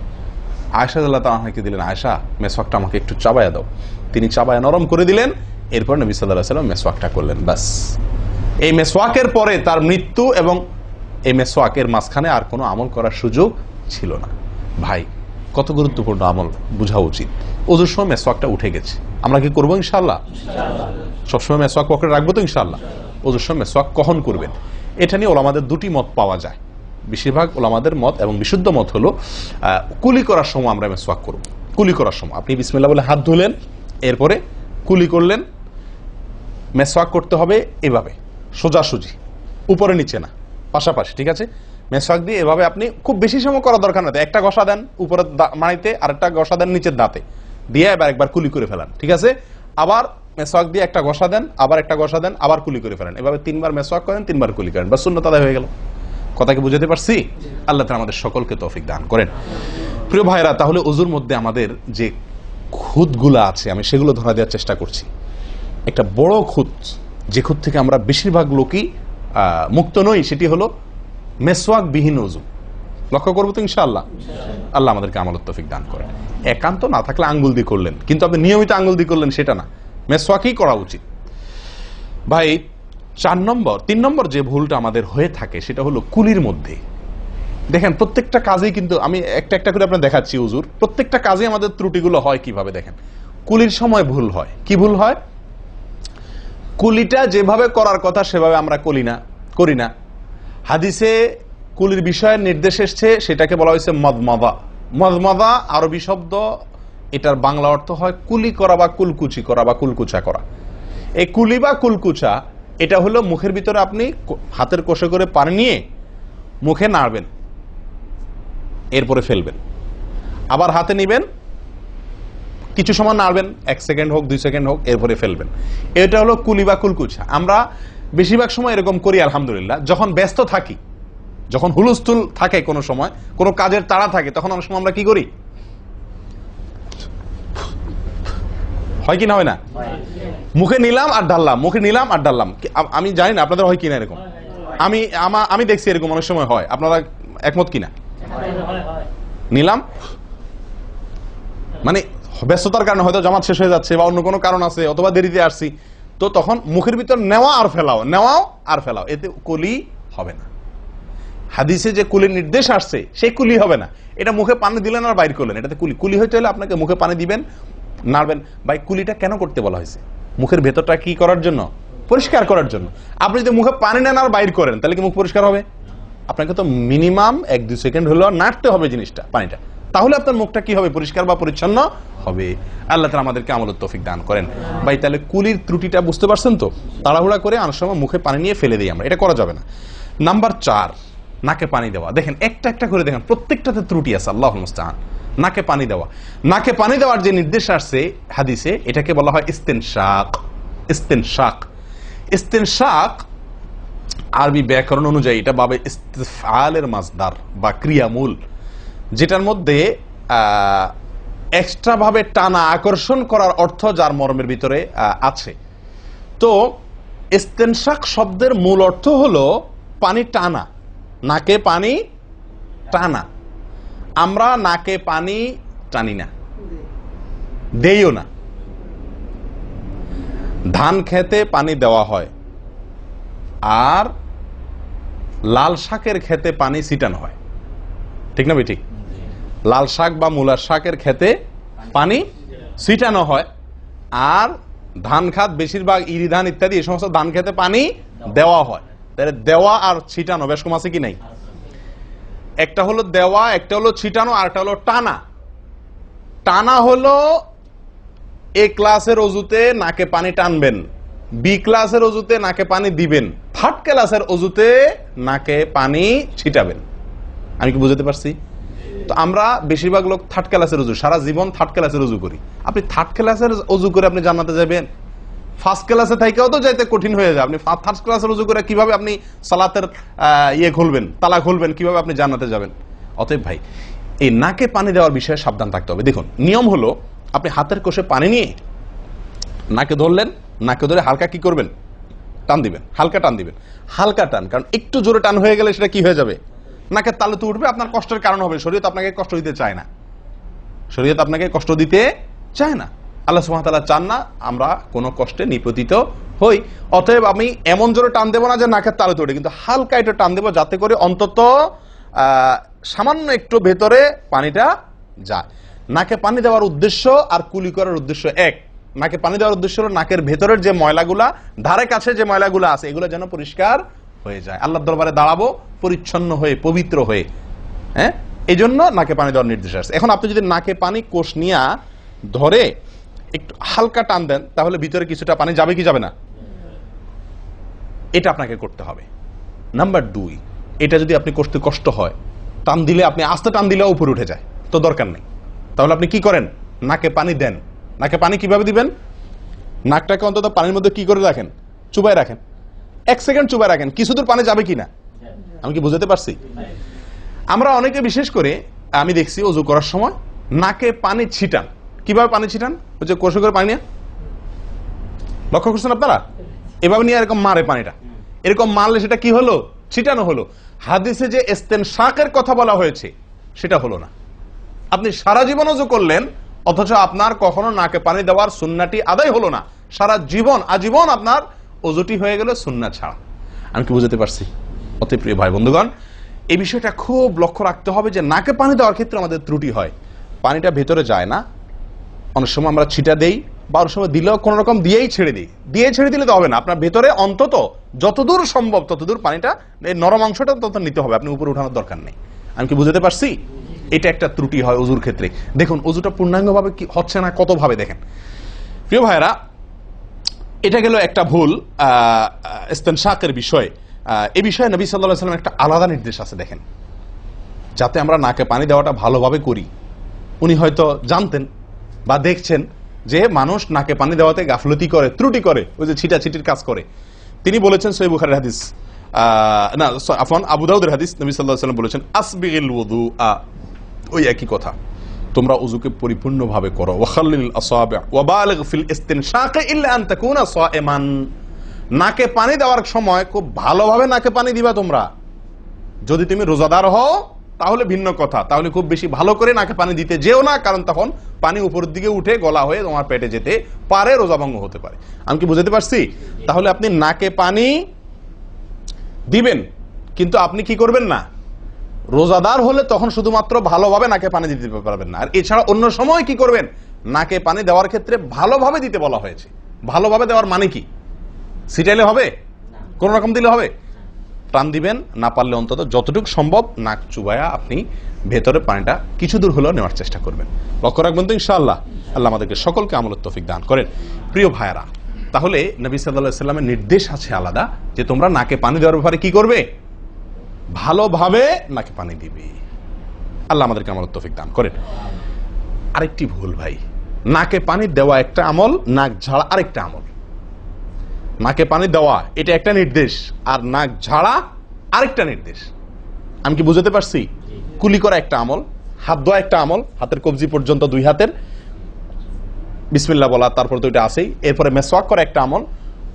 আয়েশা রাদিয়াল্লাহু তাআলা আনহাকে দিলেন, আয়েশা মেসওয়াকটা আমাকে একটু চাবায়া দাও। তিনি চাবায়া নরম করে দিলেন। এরপর নবী সাল্লাল্লাহু আলাইহি ওয়াসাল্লাম মেসওয়াকটা করলেন। বাস, এই মেসওয়াকের পরে তার মৃত্যু এবং এই মেসওয়াকের মাঝখানে আর কোনো আমল করার সুযোগ ছিল না। ভাই, কত গুরুত্বপূর্ণ আমল বোঝা উচিত। ওযুর সময় মেসওয়াকটা উঠে গেছে, আমরা কি করবো ইনশাআল্লাহ? সবসময় মেসওয়াক পকেটে রাখবো তো ইনশাআল্লাহ? ওযুর সময় মেসওয়াক কখন করবেন, এটা নিয়ে ওলামাদের দুটি মত পাওয়া যায়। বেশিরভাগ ওলামাদের মত এবং বিশুদ্ধ মত হলো কুলি করার সময় আমরা মেসওয়াক করব। কুলি করার সময় আপনি বিসমিল্লাহ বলে হাত ধুলেন, এরপরে কুলি করলেন। মেসওয়াক করতে হবে এভাবে, সোজাসুজি, উপরে নিচে না, পাশাপাশি, ঠিক আছে? মেসওয়াক দিয়ে এভাবে আপনি খুব বেশি সময় করা দরকার না, একটা ঘষা দেন উপরের মাড়িতে, আরেকটা ঘষা দেন নিচের দাঁতে, দিয়ে এবার একবার কুলি করে ফেলান, ঠিক আছে? আবার মেসওয়াক দিয়ে একটা ঘষা দেন, আবার একটা ঘষা দেন, আবার কুলি করে ফেলেন। এভাবে 3 বার মেসওয়াক করেন, 3 বার কুলি করেন, বাস সুন্নাত আদায় হয়ে গেল। কথা কি বুঝাতে পারছি? আল্লাহ তাআলা আমাদের সকলকে তৌফিক দান করেন। প্রিয় ভাইরা, তাহলে ওযুর মধ্যে আমাদের যে খুঁতগুলো আছে আমি সেগুলো ধরা দেওয়ার চেষ্টা করছি। একটা বড় খুঁত, যে খুঁত থেকে আমরা বেশিরভাগ লোকই মুক্ত নই, সেটি হলো মেসওয়াক বিহীন ওযু। লক্ষ্য করবো তো ইনশাআল্লাহ? আল্লাহ আমাদেরকে আমলের তৌফিক দান করেন। একান্ত না থাকলে আঙ্গুল দিয়ে করলেন, কিন্তু আপনি নিয়মিত আঙ্গুল দিয়ে করলেন সেটা না, মেসওয়াকই করা উচিত। ভাই, 3 নম্বর যে ভুলটা আমাদের হয়ে থাকে সেটা হলো কুলির মধ্যে। দেখেন প্রত্যেকটা কাজেই কিন্তু আমি একটা একটা করে আপনার দেখাচ্ছি ওযুর, প্রত্যেকটা কাজে আমাদের ত্রুটিগুলো হয় কিভাবে দেখেন। কুলির সময় ভুল হয়। কি ভুল হয়? কুলিটা যেভাবে করার কথা সেভাবে আমরা করি না। হাদিসে কুলির বিষয়ে নির্দেশ এসছে, সেটাকে বলা হয়েছে মদমাদা। মদমাদা আরবি শব্দ, এটার বাংলা অর্থ হয় কুলি করা বা কুলকুচি করা বা কুলকুচা করা। এই কুলি বা কুলকুচা এটা হলো মুখের ভিতরে আপনি হাতের কোষে করে পানি নিয়ে মুখে নাড়বেন, এরপরে ফেলবেন, আবার হাতে নিবেন, কিছু সময় নাড়বেন, 1 সেকেন্ড হোক 2 সেকেন্ড হোক, এরপরে ফেলবেন। এটা হলো কুলি বা কুলকুচা। আমরা বেশিরভাগ সময় এরকম করি আলহামদুলিল্লাহ। যখন ব্যস্ত থাকি, যখন হুলস্থুল থাকে, কোনো সময় কোনো কাজের তাড়া থাকে, তখন অনেক সময় আমরা কি করি? হয় কি না হয় না? মুখে নিলাম আর ঢাললাম, মুখে নিলাম আর ঢাললাম। আমি জানি না আপনাদের হয় কিনা এরকম। আমি দেখছি এরকম অনেক সময় হয়। আপনারা একমত কিনা? নিলাম মানে ব্যস্ততার কারণে হয়তো জামাত শেষ হয়ে যাচ্ছে বা অন্য কোনো কারণ আছে, অথবা দেরিতে আসছি, তো তখন মুখের ভিতর নেওয়া আর ফেলাও, নেওয়াও আর ফেলাও, এতে কুলি হবে না। হাদিসে যে কুলির নির্দেশ আসছে সেই কুলি হবে না। এটা মুখে পানি দিলেন আর বাইর করলেন, এটাতে কুলি হইতে হলে আপনাকে মুখে পানি দিবেন, নাড়বেন। ভাই, কুলিটা কেন করতে বলা হয়েছে? মুখের ভেতরটা কি করার জন্য? পরিষ্কার করার জন্য। আপনি যদি মুখে পানি নেন আর বাইর করেন, তাহলে কি মুখ পরিষ্কার হবে? আপনাকে তো মিনিমাম 1-2 সেকেন্ড হলেও নাড়তে হবে জিনিসটা, পানিটা, তাহলে আপনার মুখটা কি হবে? পরিষ্কার বা পরিচ্ছন্ন হবে। আল্লাহ তাআলা আমাদেরকে আমলের তৌফিক দান করেন। ভাই, তাহলে কুলির ত্রুটিটা বুঝতে পারছেন তো? তাড়াহুড়া করে অনেক সময় মুখে পানি নিয়ে ফেলে দিই আমরা, এটা করা যাবে না। নাম্বার 4, নাকে পানি দেওয়া। দেখেন একটা একটা করে দেখেন, প্রত্যেকটাতে ত্রুটি আছে। আল্লাহুল মুস্তাআন। নাকে পানি দেওয়া, নাকে পানি দেওয়ার যে নির্দেশ আসছে হাদিসে, এটাকে বলা হয় ইস্তেনশাক। ইস্তেনশাক, ইস্তেনশাক আরবি ব্যাকরণ অনুযায়ী এটা বাবে ইস্তিফআলের মাসদার বা ক্রিয়ামূল, যেটার মধ্যে এক্সট্রা ভাবে টানা, আকর্ষণ করার অর্থ যার মর্মের ভিতরে আছে। তো ইস্তেনশাক শব্দের মূল অর্থ হলো পানি টানা, নাকে পানি টানা। আমরা নাকে পানি টানি না, দেইও না। ধান খেতে পানি দেওয়া হয়, আর লাল শাকের খেতে পানি ছিটানো হয়, ঠিক না? ঠিক। লাল শাক বা মূলার শাকের খেতে পানি ছিটানো হয়, আর ধান খাত বেশিরভাগ ইরি ধান ইত্যাদি এই সমস্ত ধান খেতে পানি দেওয়া হয়। তাহলে দেওয়া আর ছিটানো বেশ কম আছে কি নাই? একটা হলো দেওয়া, একটা হলো ছিটানো, আর একটা হলো টানা। টানা হলো এ ক্লাসের অজুতে নাকে পানি টানবেন, বি ক্লাসের অজুতে নাকে পানি দিবেন, থার্ড ক্লাসের অজুতে নাকে পানি ছিটাবেন। আমি কি বুঝতে পারছি? তো আমরা বেশিরভাগ লোক থার্ড ক্লাসের অজু, সারা জীবন থার্ড ক্লাসের অজু করি। আপনি থার্ড ক্লাসের অজু করে আপনি জান্নাতে যাবেন? ফার্স্ট ক্লাসে থাকেও তো যাইতে কঠিন হয়ে যায়। আপনি থার্ড ক্লাসের অজু করে কিভাবে আপনি সালাতের খুলবেন, তালা খুলবেন, কিভাবে আপনি জান্নাতে যাবেন? অতএব ভাই, এই নাকে পানি দেওয়ার বিষয়ে সাবধান থাকতে হবে। দেখুন, নিয়ম হলো আপনি হাতের কোষে পানি নিয়ে নাকে ধরলেন, নাকে ধরে হালকা কি করবেন? টান দিবেন, হালকা টান দিবেন, হালকা টান। কারণ একটু জোরে টান হয়ে গেলে সেটা কি হয়ে যাবে? নাকের তালুতে উঠবে, আপনার কষ্টের কারণ হবে। শরীয়ত আপনাকে কষ্ট দিতে চায় না, শরীয়ত আপনাকে কষ্ট দিতে চায় না। আল্লাহ সুবহানাহু ওয়া তাআলা চান না আমরা কোনো কষ্টে নিপতিত হই। অতএব আমি এমন জোরে টান দেবো না যে নাকের তালুতে উঠে, কিন্তু হালকা একটু টান দেবো যাতে করে অন্তত সামান্য একটু ভেতরে পানিটা যায়। নাকে পানি দেওয়ার উদ্দেশ্য আর কুলি করার উদ্দেশ্য এক। নাকে পানি দেওয়ার উদ্দেশ্য হলো নাকের ভেতরের যে ময়লাগুলা, ধারে কাছে যে ময়লাগুলা আছে, এগুলো যেন পরিষ্কার হয়ে যায়। আল্লাহর দরবারে দাঁড়াবো পরিচ্ছন্ন হয়ে, পবিত্র হয়ে। হ্যাঁ, এই জন্য নাকে পানি দেওয়ার নির্দেশ আছে। এখন আপনি যদি নাকে পানি কোষ নিয়ে ধরে একটু হালকা টান দেন, তাহলে ভিতরে কিছুটা পানি যাবে কি যাবে না? এটা আপনাকে করতে হবে। নাম্বার 2, এটা যদি আপনি করতে কষ্ট হয়, টান দিলে, আপনি আস্তে টান দিলেও উপরে উঠে যায়, তো দরকার নেই। তাহলে আপনি কি করেন? নাকে পানি দেন। নাকে পানি কিভাবে দিবেন? নাকটাকে অন্তত পানির মধ্যে কি করে রাখেন? চুবাই রাখেন, 1 সেকেন্ড চুবাই রাখেন, কিছু দূর পানি যাবে কিনা। আমি কি বুঝতে পারছি? আমরা অনেকে বিশেষ করে আমি দেখছি ওযু করার সময় নাকে পানি ছিটান। কিভাবে পানি ছিটান? ওই যে কষে করে পানি নিয়ে, লক্ষ্য করছেন আপনারা? এভাবে নিয়ে এরকম মারে পানিটা, এরকম মারলে সেটা কি হলো? ছিটানো হলো। হাদিসে যে ইস্তেনশাকের কথা বলা হয়েছে সেটা হলো না। আপনি সারা জীবন ওযু করলেন, অথচ আপনার কখনো নাকে পানি দেওয়ার সুন্নাহটি আদায় হলো না। সারা জীবন, আজীবন আপনার ওযুটি হয়ে গেল সুন্নাহ ছাড়া। আমি কি বুঝতে পারছি? অতি প্রিয় ভাই বন্ধুগণ, এই বিষয়টা খুব লক্ষ্য রাখতে হবে যে নাকে পানি দেওয়ার ক্ষেত্রে আমাদের ত্রুটি হয়, পানিটা ভেতরে যায় না। অনেক সময় আমরা ছিটা দেই, বা অনেক সময় দিলেও কোন রকম দিয়েই ছেড়ে দিই। দিয়ে ছেড়ে দিলে তো হবে না, আপনার ভেতরে অন্তত যতদূর সম্ভব ততদূর পানিটা, এই নরম অংশটা তত নিতে হবে, আপনি উপরে উঠানোর দরকার নেই। আমি কি বুঝতে পারছি? এটা একটা ত্রুটি হয় ওযুর ক্ষেত্রে। দেখুন, ওযুটা পূর্ণাঙ্গভাবে কি হচ্ছে না, কত ভাবে দেখেন। প্রিয় ভাইরা, এটা গেল একটা ভুল ইস্তেনশাকের বিষয়। এই বিষয়ে নবী সাল্লাল্লাহু আলাইহি ওয়াসাল্লাম একটা আলাদা নির্দেশ আছে দেখেন, যাতে আমরা নাকে পানি দেওয়াটা ভালোভাবে করি। উনি হয়তো জানতেন বা দেখছেন যে মানুষ নাকে পানি দেওয়াতে গাফলতি করে, ত্রুটি করে, ওই যে ছিটাছিটির কাজ করে। তিনি বলেছেন, সহিহ বুখারীর হাদিস, না আফওয়ান আবু দাউদের হাদিস, নবী সাল্লাল্লাহু আলাইহি ওয়াসাল্লাম বলেছেন, আসবিগিল ওযুআ, ওই একই কথা, তোমরা ওযুকে পরিপূর্ণভাবে করো। ওয়াখাল্লিল আসাবি' ওয়া বালিগ ফিল ইস্তিনশাক ইল্লা আন তাকুনা সাইমান। নাকে পানি দেওয়ার সময় খুব ভালোভাবে নাকে পানি দিবা তোমরা। যদি তুমি রোজাদার হও তাহলে ভিন্ন কথা, তাহলে খুব বেশি ভালো করে নাকে পানি দিতে যেও না, কারণ তখন পানি উপরের দিকে উঠে গলা হয়ে তোমার পেটে যেতে পারে, রোজা ভঙ্গ হতে পারে। আমি কি বুঝতে পারছি? তাহলে আপনি নাকে পানি দিবেন, কিন্তু আপনি কি করবেন না, রোজাদার হলে তখন শুধুমাত্র ভালোভাবে নাকে পানি দিতে পারবেন না। আর এছাড়া অন্য সময় কি করবেন? নাকে পানি দেওয়ার ক্ষেত্রে ভালোভাবে দিতে বলা হয়েছে। ভালোভাবে দেওয়ার মানে কি? ছিটাইলে হবে? কোন রকম দিলে হবে? টান দিবেন, না পারলে অন্তত যতটুকু সম্ভব নাক চুবায়া আপনি ভেতরে পানিটা কিছু দূর হলেও নেওয়ার চেষ্টা করবেন। লক্ষ্য রাখবেন তো ইনশাআল্লাহ। আল্লাহ আমাদেরকে সকলকে আমলের তৌফিক দান করেন। প্রিয় ভাইরা, তাহলে নবী সাল্লাল্লাহু আলাইহি ওয়াসাল্লামের নির্দেশ আছে আলাদা, যে তোমরা নাকে পানি দেওয়ার ব্যাপারে কি করবে? ভালোভাবে নাকে পানি দিবে। আল্লাহ আমাদেরকে আমলের তৌফিক দান করেন। আরেকটি ভুল ভাই, নাকে পানি দেওয়া একটা আমল, নাক ঝাড়া আরেকটা আমল। নাকে পানি দেওয়া এটা একটা নির্দেশ, আর নাক ঝাড়া আরেকটা নির্দেশ। আমি কি বুঝতে পারছি? কুলি করা একটা আমল, হাত ধোয়া একটা আমল, হাতের কবজি পর্যন্ত 2 হাতের বিসমিল্লাহ বলা, তারপর তো এটা আছেই। এরপরে মেসওয়াক করা একটা আমল,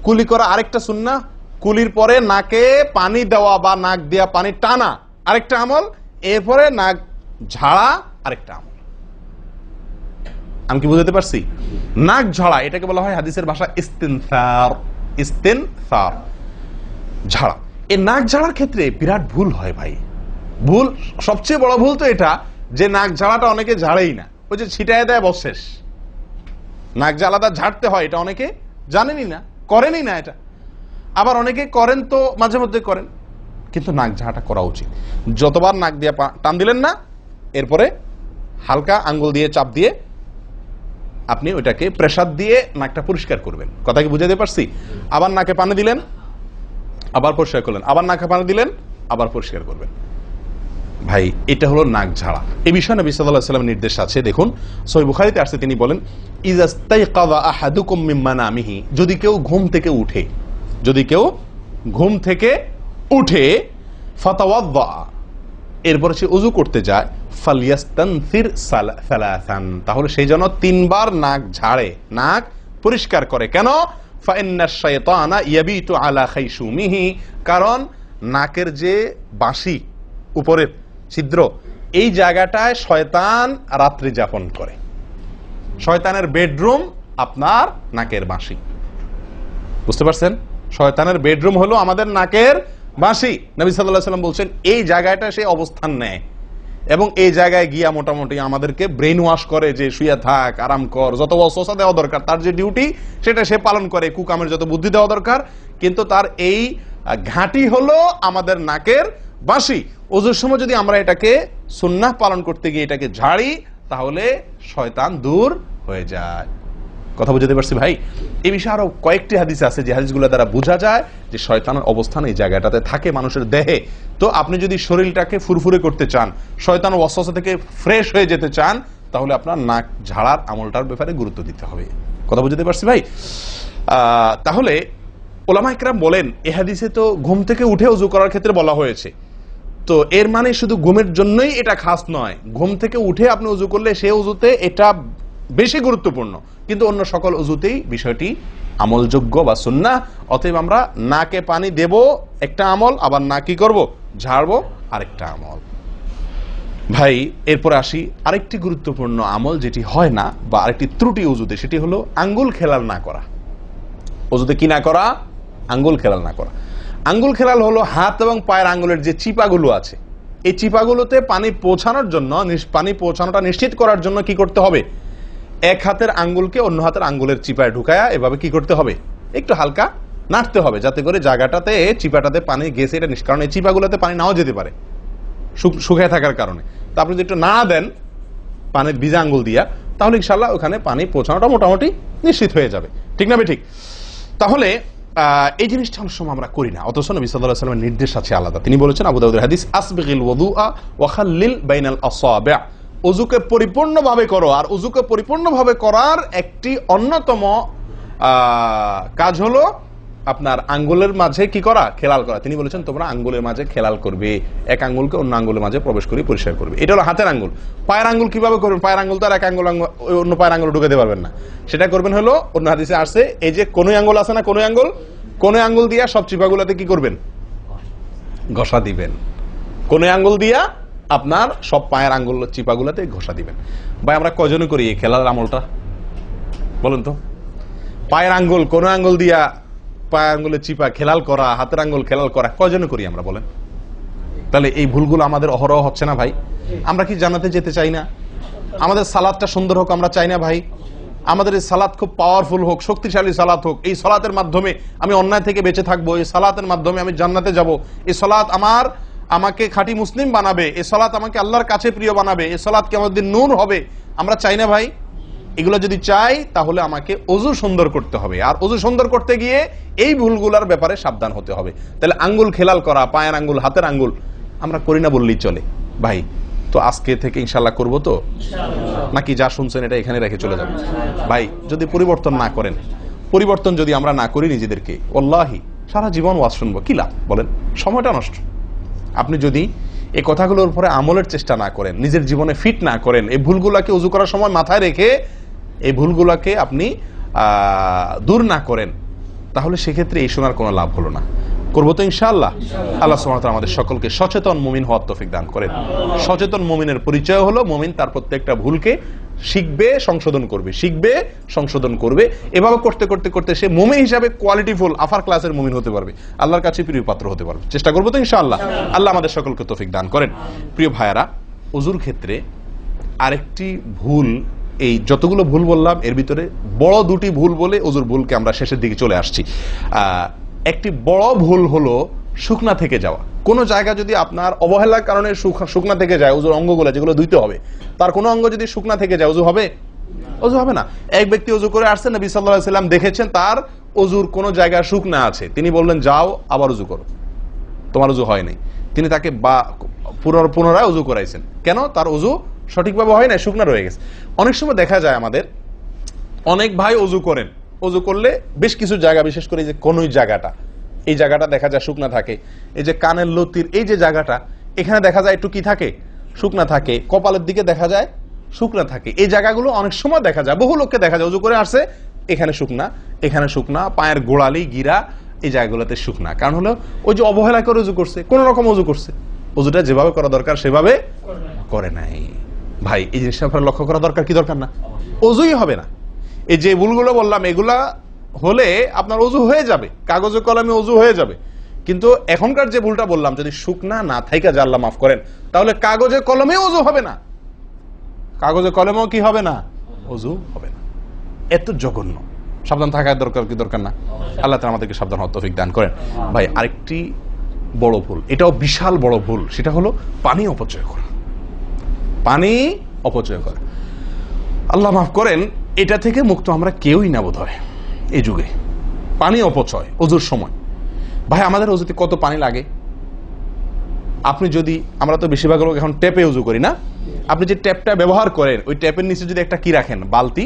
কুলি করা আরেকটা সুন্নাহ, কুলির পরে নাকে পানি দেওয়া বা নাক দিয়া পানি টানা আরেকটা আমল, এরপরে নাক ঝাড়া আরেকটা আমল। আমি কি বুঝতে পারছি? নাক ঝাড়া এটাকে বলা হয় হাদিসের ভাষা ইস্তিনসার। ইস্তিনসার, ঝাড়া। এই নাক ঝাড়ার ক্ষেত্রে বিরাট ভুল হয় ভাই। ভুল, সবচেয়ে বড় ভুল তো এটা যে নাক ঝাড়াটা অনেকে ঝাড়েই না, ওই যে ছিটায় দেয় বস শেষ। নাক যে আলাদা ঝাড়তে হয় এটা অনেকে জানেনই না, করেনই না এটা। আবার অনেকে করেন তো মাঝে মধ্যে করেন, কিন্তু নাক ঝাড়াটা করা উচিত। যতবার নাক দিয়ে টান দিলেন না, এরপরে হালকা আঙ্গুল দিয়ে চাপ দিয়ে আপনি ওইটাকে প্রেসার দিয়ে নাকটা পরিষ্কার করবেন। কথা কি বুঝাতে পারছি? আবার নাকে পানি দিলেন, আবার পরিষ্কার করলেন, আবার নাকে পানি দিলেন, আবার পরিষ্কার করবেন। ভাই এটা হলো নাক ঝাড়া। এই বিষয়ে নবী সাল্লাল্লাহু আলাইহি ওয়াসাল্লামের নির্দেশ আছে। দেখুন সহিহ বুখারীতে আসছে, তিনি বলেন ইযাস্তাইকাযা আহাদুকুম মিন মানামিহি, যদি কেউ ঘুম থেকে উঠে, যদি কেউ ঘুম থেকে উঠে ফাতাওয়াদ্দা, এরপর সে ওযু করতে যায়, ফালইয়াস্তানসির সালাসান, তাহলে সেই জন্য 3 বার নাক ঝাড়ে, নাক পরিষ্কার করে। কেন? ফাইন্নাশ শাইতানা ইয়াবিতু আলা খাইশুমিহি, কারণ নাকের যে বাঁশি উপরের ছিদ্র, এই জায়গাটায় শয়তান রাত্রি যাপন করে। শয়তানের বেডরুম আপনার নাকের বাঁশি, বুঝতে পারছেন? শয়তানের বেডরুম হলো আমাদের নাকের বাঁশি। নবী সাল্লাল্লাহু আলাইহি ওয়াসাল্লাম বলছেন এই জায়গাটা সে অবস্থান নেয় এবং এই জায়গায় গিয়া মোটামুটি আমাদেরকে ব্রেন ওয়াশ করে, যে শুয়ে থাক, আরাম কর, যত ওয়াসওয়াসা দেওয়া দরকার, তার যে ডিউটি সেটা সে পালন করে, কুকামের যত বুদ্ধি দেওয়া দরকার, কিন্তু তার এই ঘাঁটি হলো আমাদের নাকের বাঁশি। ওযুর সময় যদি আমরা এটাকে সুন্নাহ পালন করতে গিয়ে এটাকে ঝাড়ি, তাহলে শয়তান দূর হয়ে যায়। কথা বুঝতে পারছি ভাই? এই বিষয়ে আরো কয়েকটি হাদিস আছে, যে হাদিসগুলো দ্বারা বোঝা যায় যে শয়তানের অবস্থান এই জায়গাটাতে থাকে মানুষের দেহে। তো আপনি যদি শরীরটাকে ফুরফুরে করতে চান, শয়তান ওয়াসওয়াসা থেকে ফ্রেশ হয়ে যেতে চান, তাহলে আপনার নাক ঝাড়ার আমলটার ব্যাপারে গুরুত্ব দিতে হবে। কথা বুঝতে পারছি ভাই? তাহলে ওলামা ইকরাম বলেন এই হাদিসে তো ঘুম থেকে উঠে ওযু করার ক্ষেত্রে বলা হয়েছে, তো এর মানে শুধু ঘুমের জন্যই এটা খাস নয়, ঘুম থেকে উঠে আপনি ওযু করলে সে ওযুতে এটা বেশি গুরুত্বপূর্ণ, কিন্তু অন্য সকল ওযুতেই বিষয়টি আমলযোগ্য বা সুন্নাহ। অতএব আমরা নাকে পানি দেব একটা আমল, আবার না কি করব, ঝাড়বো আরেকটা আমল। ভাই এরপরে আসি আরেকটি গুরুত্বপূর্ণ আমল যেটি হয় না, বা আরেকটি ত্রুটি ওযুতে, সেটি হলো আঙ্গুল খেলাল না করা। ওযুতে কি না করা? আঙ্গুল খেলাল না করা। আঙ্গুল খেলাল হলো হাত এবং পায়ের আঙ্গুলের যে চিপাগুলো আছে, এই চিপাগুলোতে পানি পৌঁছানোর জন্য, পানি পৌঁছানোটা নিশ্চিত করার জন্য কি করতে হবে? এক হাতের আঙ্গুলকে অন্য হাতের আঙ্গুলের চিপায় ঢুকায়া এভাবে কি করতে হবে? একটু হালকা নাড়তে হবে, যাতে করে জায়গাটাতে চিপাটাতে পানি গেছে এটা কারণ এই চিপাগুলোতে পানি নাও যেতে পারে শুকিয়ে থাকার কারণে। তা আপনি যদি একটু নাড়া দেন পানির ভিজা আঙ্গুল দিয়া, তাহলে ইনশাআল্লাহ ওখানে পানি পৌঁছানোটা মোটামুটি নিশ্চিত হয়ে যাবে। ঠিক না ঠিক? তাহলে এই জিনিসটা অনেক সময় আমরা করি না, অথচ নবী সাল্লাল্লাহু আলাইহি ওয়াসাল্লামের নির্দেশ আছে আলাদা। তিনি বলেছেন, আবু দাউদের হাদিস, আসবিগিল ওযুআ ওয়া খাল্লিল বাইনাল আসাবি', ওযুকে পরিপূর্ণভাবে করো। আর ওযুকে পরিপূর্ণভাবে করার একটি অন্যতম কাজ হলো আপনার আঙ্গুলের মাঝে কি করা? খেলাল করা। তিনি বলেছেন তোমরা আঙ্গুলের মাঝে খেলাল করবে, এক আঙ্গুলকে অন্য আঙ্গুলের মাঝে প্রবেশ করে পরিষ্কার করবে। এটা হলো হাতের আঙ্গুল। পায়ের আঙ্গুল কিভাবে করবেন? পায়ের আঙ্গুল তো আর এক আঙ্গুল অন্য পায়ের আঙ্গুল ঢুকাতে পারবেন না, সেটা করবেন হলো অন্য হাদিসে আসছে, এই যে কোন আঙ্গুল আছে না, কোন আঙ্গুল দিয়া সব চিপাগুলোতে কি করবেন? ঘষা দিবেন। কোন আঙ্গুল দিয়া আপনার সব পায়ের আঙ্গুল চিপাগুলোতে ঘষা দিবেন। ভাই আমরা কজনে করি এই খেলার আমলটা বলেন তো? পায়ের আঙ্গুল কোন আঙ্গুল দিয়া পায়ের আঙ্গুলের চিপা খেলাল করা, হাতের আঙ্গুল খেলাল করা, কজনে করি আমরা বলেন? তাহলে এই ভুলগুলো আমাদের অহরহ হচ্ছে না ভাই? আমরা কি জান্নাতে যেতে চাই না? আমাদের সালাতটা সুন্দর হোক আমরা চাই না ভাই? আমাদের এই সালাত খুব পাওয়ারফুল হোক, শক্তিশালী সালাত হোক, এই সালাতের মাধ্যমে আমি অন্যায় থেকে বেঁচে থাকবো, এই সালাতের মাধ্যমে আমি জান্নাতে যাব, এই সালাত আমাকে খাঁটি মুসলিম বানাবে, এই সালাত আমাকে আল্লাহর কাছে প্রিয় বানাবে, এই সালাত কি আমাদের নূর হবে, আমরা চাই না ভাই? এগুলো যদি চাই তাহলে আমাকে ওযু সুন্দর করতে হবে, আর ওযু সুন্দর করতে গিয়ে এই ভুলগুলোর ব্যাপারে সাবধান হতে হবে। তাহলে আঙ্গুল খেলাল করা, পায়ের আঙ্গুল, হাতের আঙ্গুল আমরা করি না বললেই চলে ভাই। তো আজকে থেকে ইনশাআল্লাহ করবো তো, নাকি যা শুনছেন এটা এখানে রেখে চলে যাবেন? ভাই যদি পরিবর্তন না করেন, পরিবর্তন যদি আমরা না করি নিজেদেরকে, ওয়াল্লাহি সারা জীবন ওয়াজ শুনবো, কি লাভ বলেন? সময়টা নষ্ট। আপনি যদি এই কথাগুলোর উপরে আমলের চেষ্টা না করেন, নিজের জীবনে ফিট না করেন, এই ভুলগুলাকে ওযু করার সময় মাথায় রেখে এই ভুলগুলাকে আপনি দূর না করেন, তাহলে সেক্ষেত্রে এই শোনার কোনো লাভ হলো না। করবো তো ইনশাআল্লাহ। আল্লাহ সুবহানাহু ওয়া তাআলা আমাদের সকলকে সচেতন মুমিন হওয়ার তৌফিক দান করেন। সচেতন মুমিনের পরিচয় হলো মুমিন তার প্রত্যেকটা ভুলকে শিখবে, সংশোধন করবে, শিখবে, সংশোধন করবে। এভাবে করতে করতে করতে সে মুমিন হিসাবে কোয়ালিটিফুল আফার ক্লাসের মুমিন হতে পারবে, আল্লাহর কাছে প্রিয় পাত্র হতে পারবে। চেষ্টা করবো তো ইনশাআল্লাহ। আল্লাহ আমাদের সকলকে তৌফিক দান করেন। প্রিয় ভাইয়ারা, ওযুর ক্ষেত্রে আরেকটি ভুল এই যতগুলো ভুল বললাম এর ভিতরে বড় দুটি ভুল বলে ওজুর ভুলকে আমরা শেষের দিকে চলে আসছি। একটি বড় ভুল হলো শুকনা থেকে যাওয়া। কোনো জায়গা যদি আপনার অবহেলার কারণে শুকনা থেকে যায়, ওজুর অঙ্গগুলো যেগুলো ধুইতে হবে, তার কোনো অঙ্গ যদি শুকনা থেকে যায়, ওজু হবে? ওজু হবে না। এক ব্যক্তি ওজু করে আসছেন, নবী সাল্লাল্লাহু আলাইহি ওয়াসাল্লাম দেখেছেন তার ওজুর কোনো জায়গা শুকনা আছে, তিনি বললেন যাও আবার ওজু করো, তোমার ওজু হয় নাই। তিনি তাকে পুনরায় ওজু করাইছেন। কেন? তার ওজু সঠিকভাবে হয় না, শুকনা রয়ে গেছে। অনেক সময় দেখা যায় আমাদের অনেক ভাই ওজু করেন, ওজু করলে বেশ কিছু জায়গা, বিশেষ করে যে কনুই জায়গাটা, এই জায়গাটা দেখা যায় শুকনা থাকে। এই যে কানের লতির এই যে জায়গাটা, এখানে দেখা যায় একটু কি থাকে, শুকনা থাকে। কপালের দিকে দেখা যায় শুকনা থাকে। এই জায়গাগুলো অনেক সময় দেখা যায়, বহু লোককে দেখা যায় ওজু করে আসছে, এখানে শুকনা, এখানে শুকনা, পায়ের গোড়ালি গিরা এই জায়গাগুলোতে শুকনা। কারণ হলো ওই যে অবহেলা করে ওজু করছে, কোন রকম ওজু করছে, ওজুটা যেভাবে করা দরকার সেভাবে করে নাই। ভাই এই জিনিসটা আপনার লক্ষ্য করা দরকার কি দরকার না? ওজুই হবে না। এই যে ভুলগুলো বললাম এগুলা হলে আপনার ওজু হয়ে যাবে, কাগজে কলমে ওজু হয়ে যাবে। কিন্তু এখনকার যে ভুলটা বললাম, যদি শুকনা না থাইকা যা আল্লাহ মাফ করেন, তাহলে কাগজে কলমে ওজু হবে না, কাগজে কলমেও কি হবে না, ওজু হবে না। এত জঘন্য, সাবধান থাকার দরকার কি দরকার না? আল্লাহ তাআলা আমাদেরকে সাবধান হওয়ার তৌফিক দান করেন। ভাই আরেকটি বড় ভুল, এটাও বিশাল বড় ভুল, সেটা হলো পানি অপচয় করা। পানি অপচয় করা, আল্লাহ মাফ করেন, এটা থেকে মুক্ত আমরা কেউই না বোধ হয় এই যুগে। পানি অপচয় ওজুর সময়। ভাই আমাদের ওজুতে কত পানি লাগে? আপনি যদি, আমরা তো বেশিরভাগ লোক এখন ট্যাপে ওজু করি না, আপনি যে ট্যাপটা ব্যবহার করেন ওই ট্যাপের নিচে যদি একটা কি রাখেন, বালতি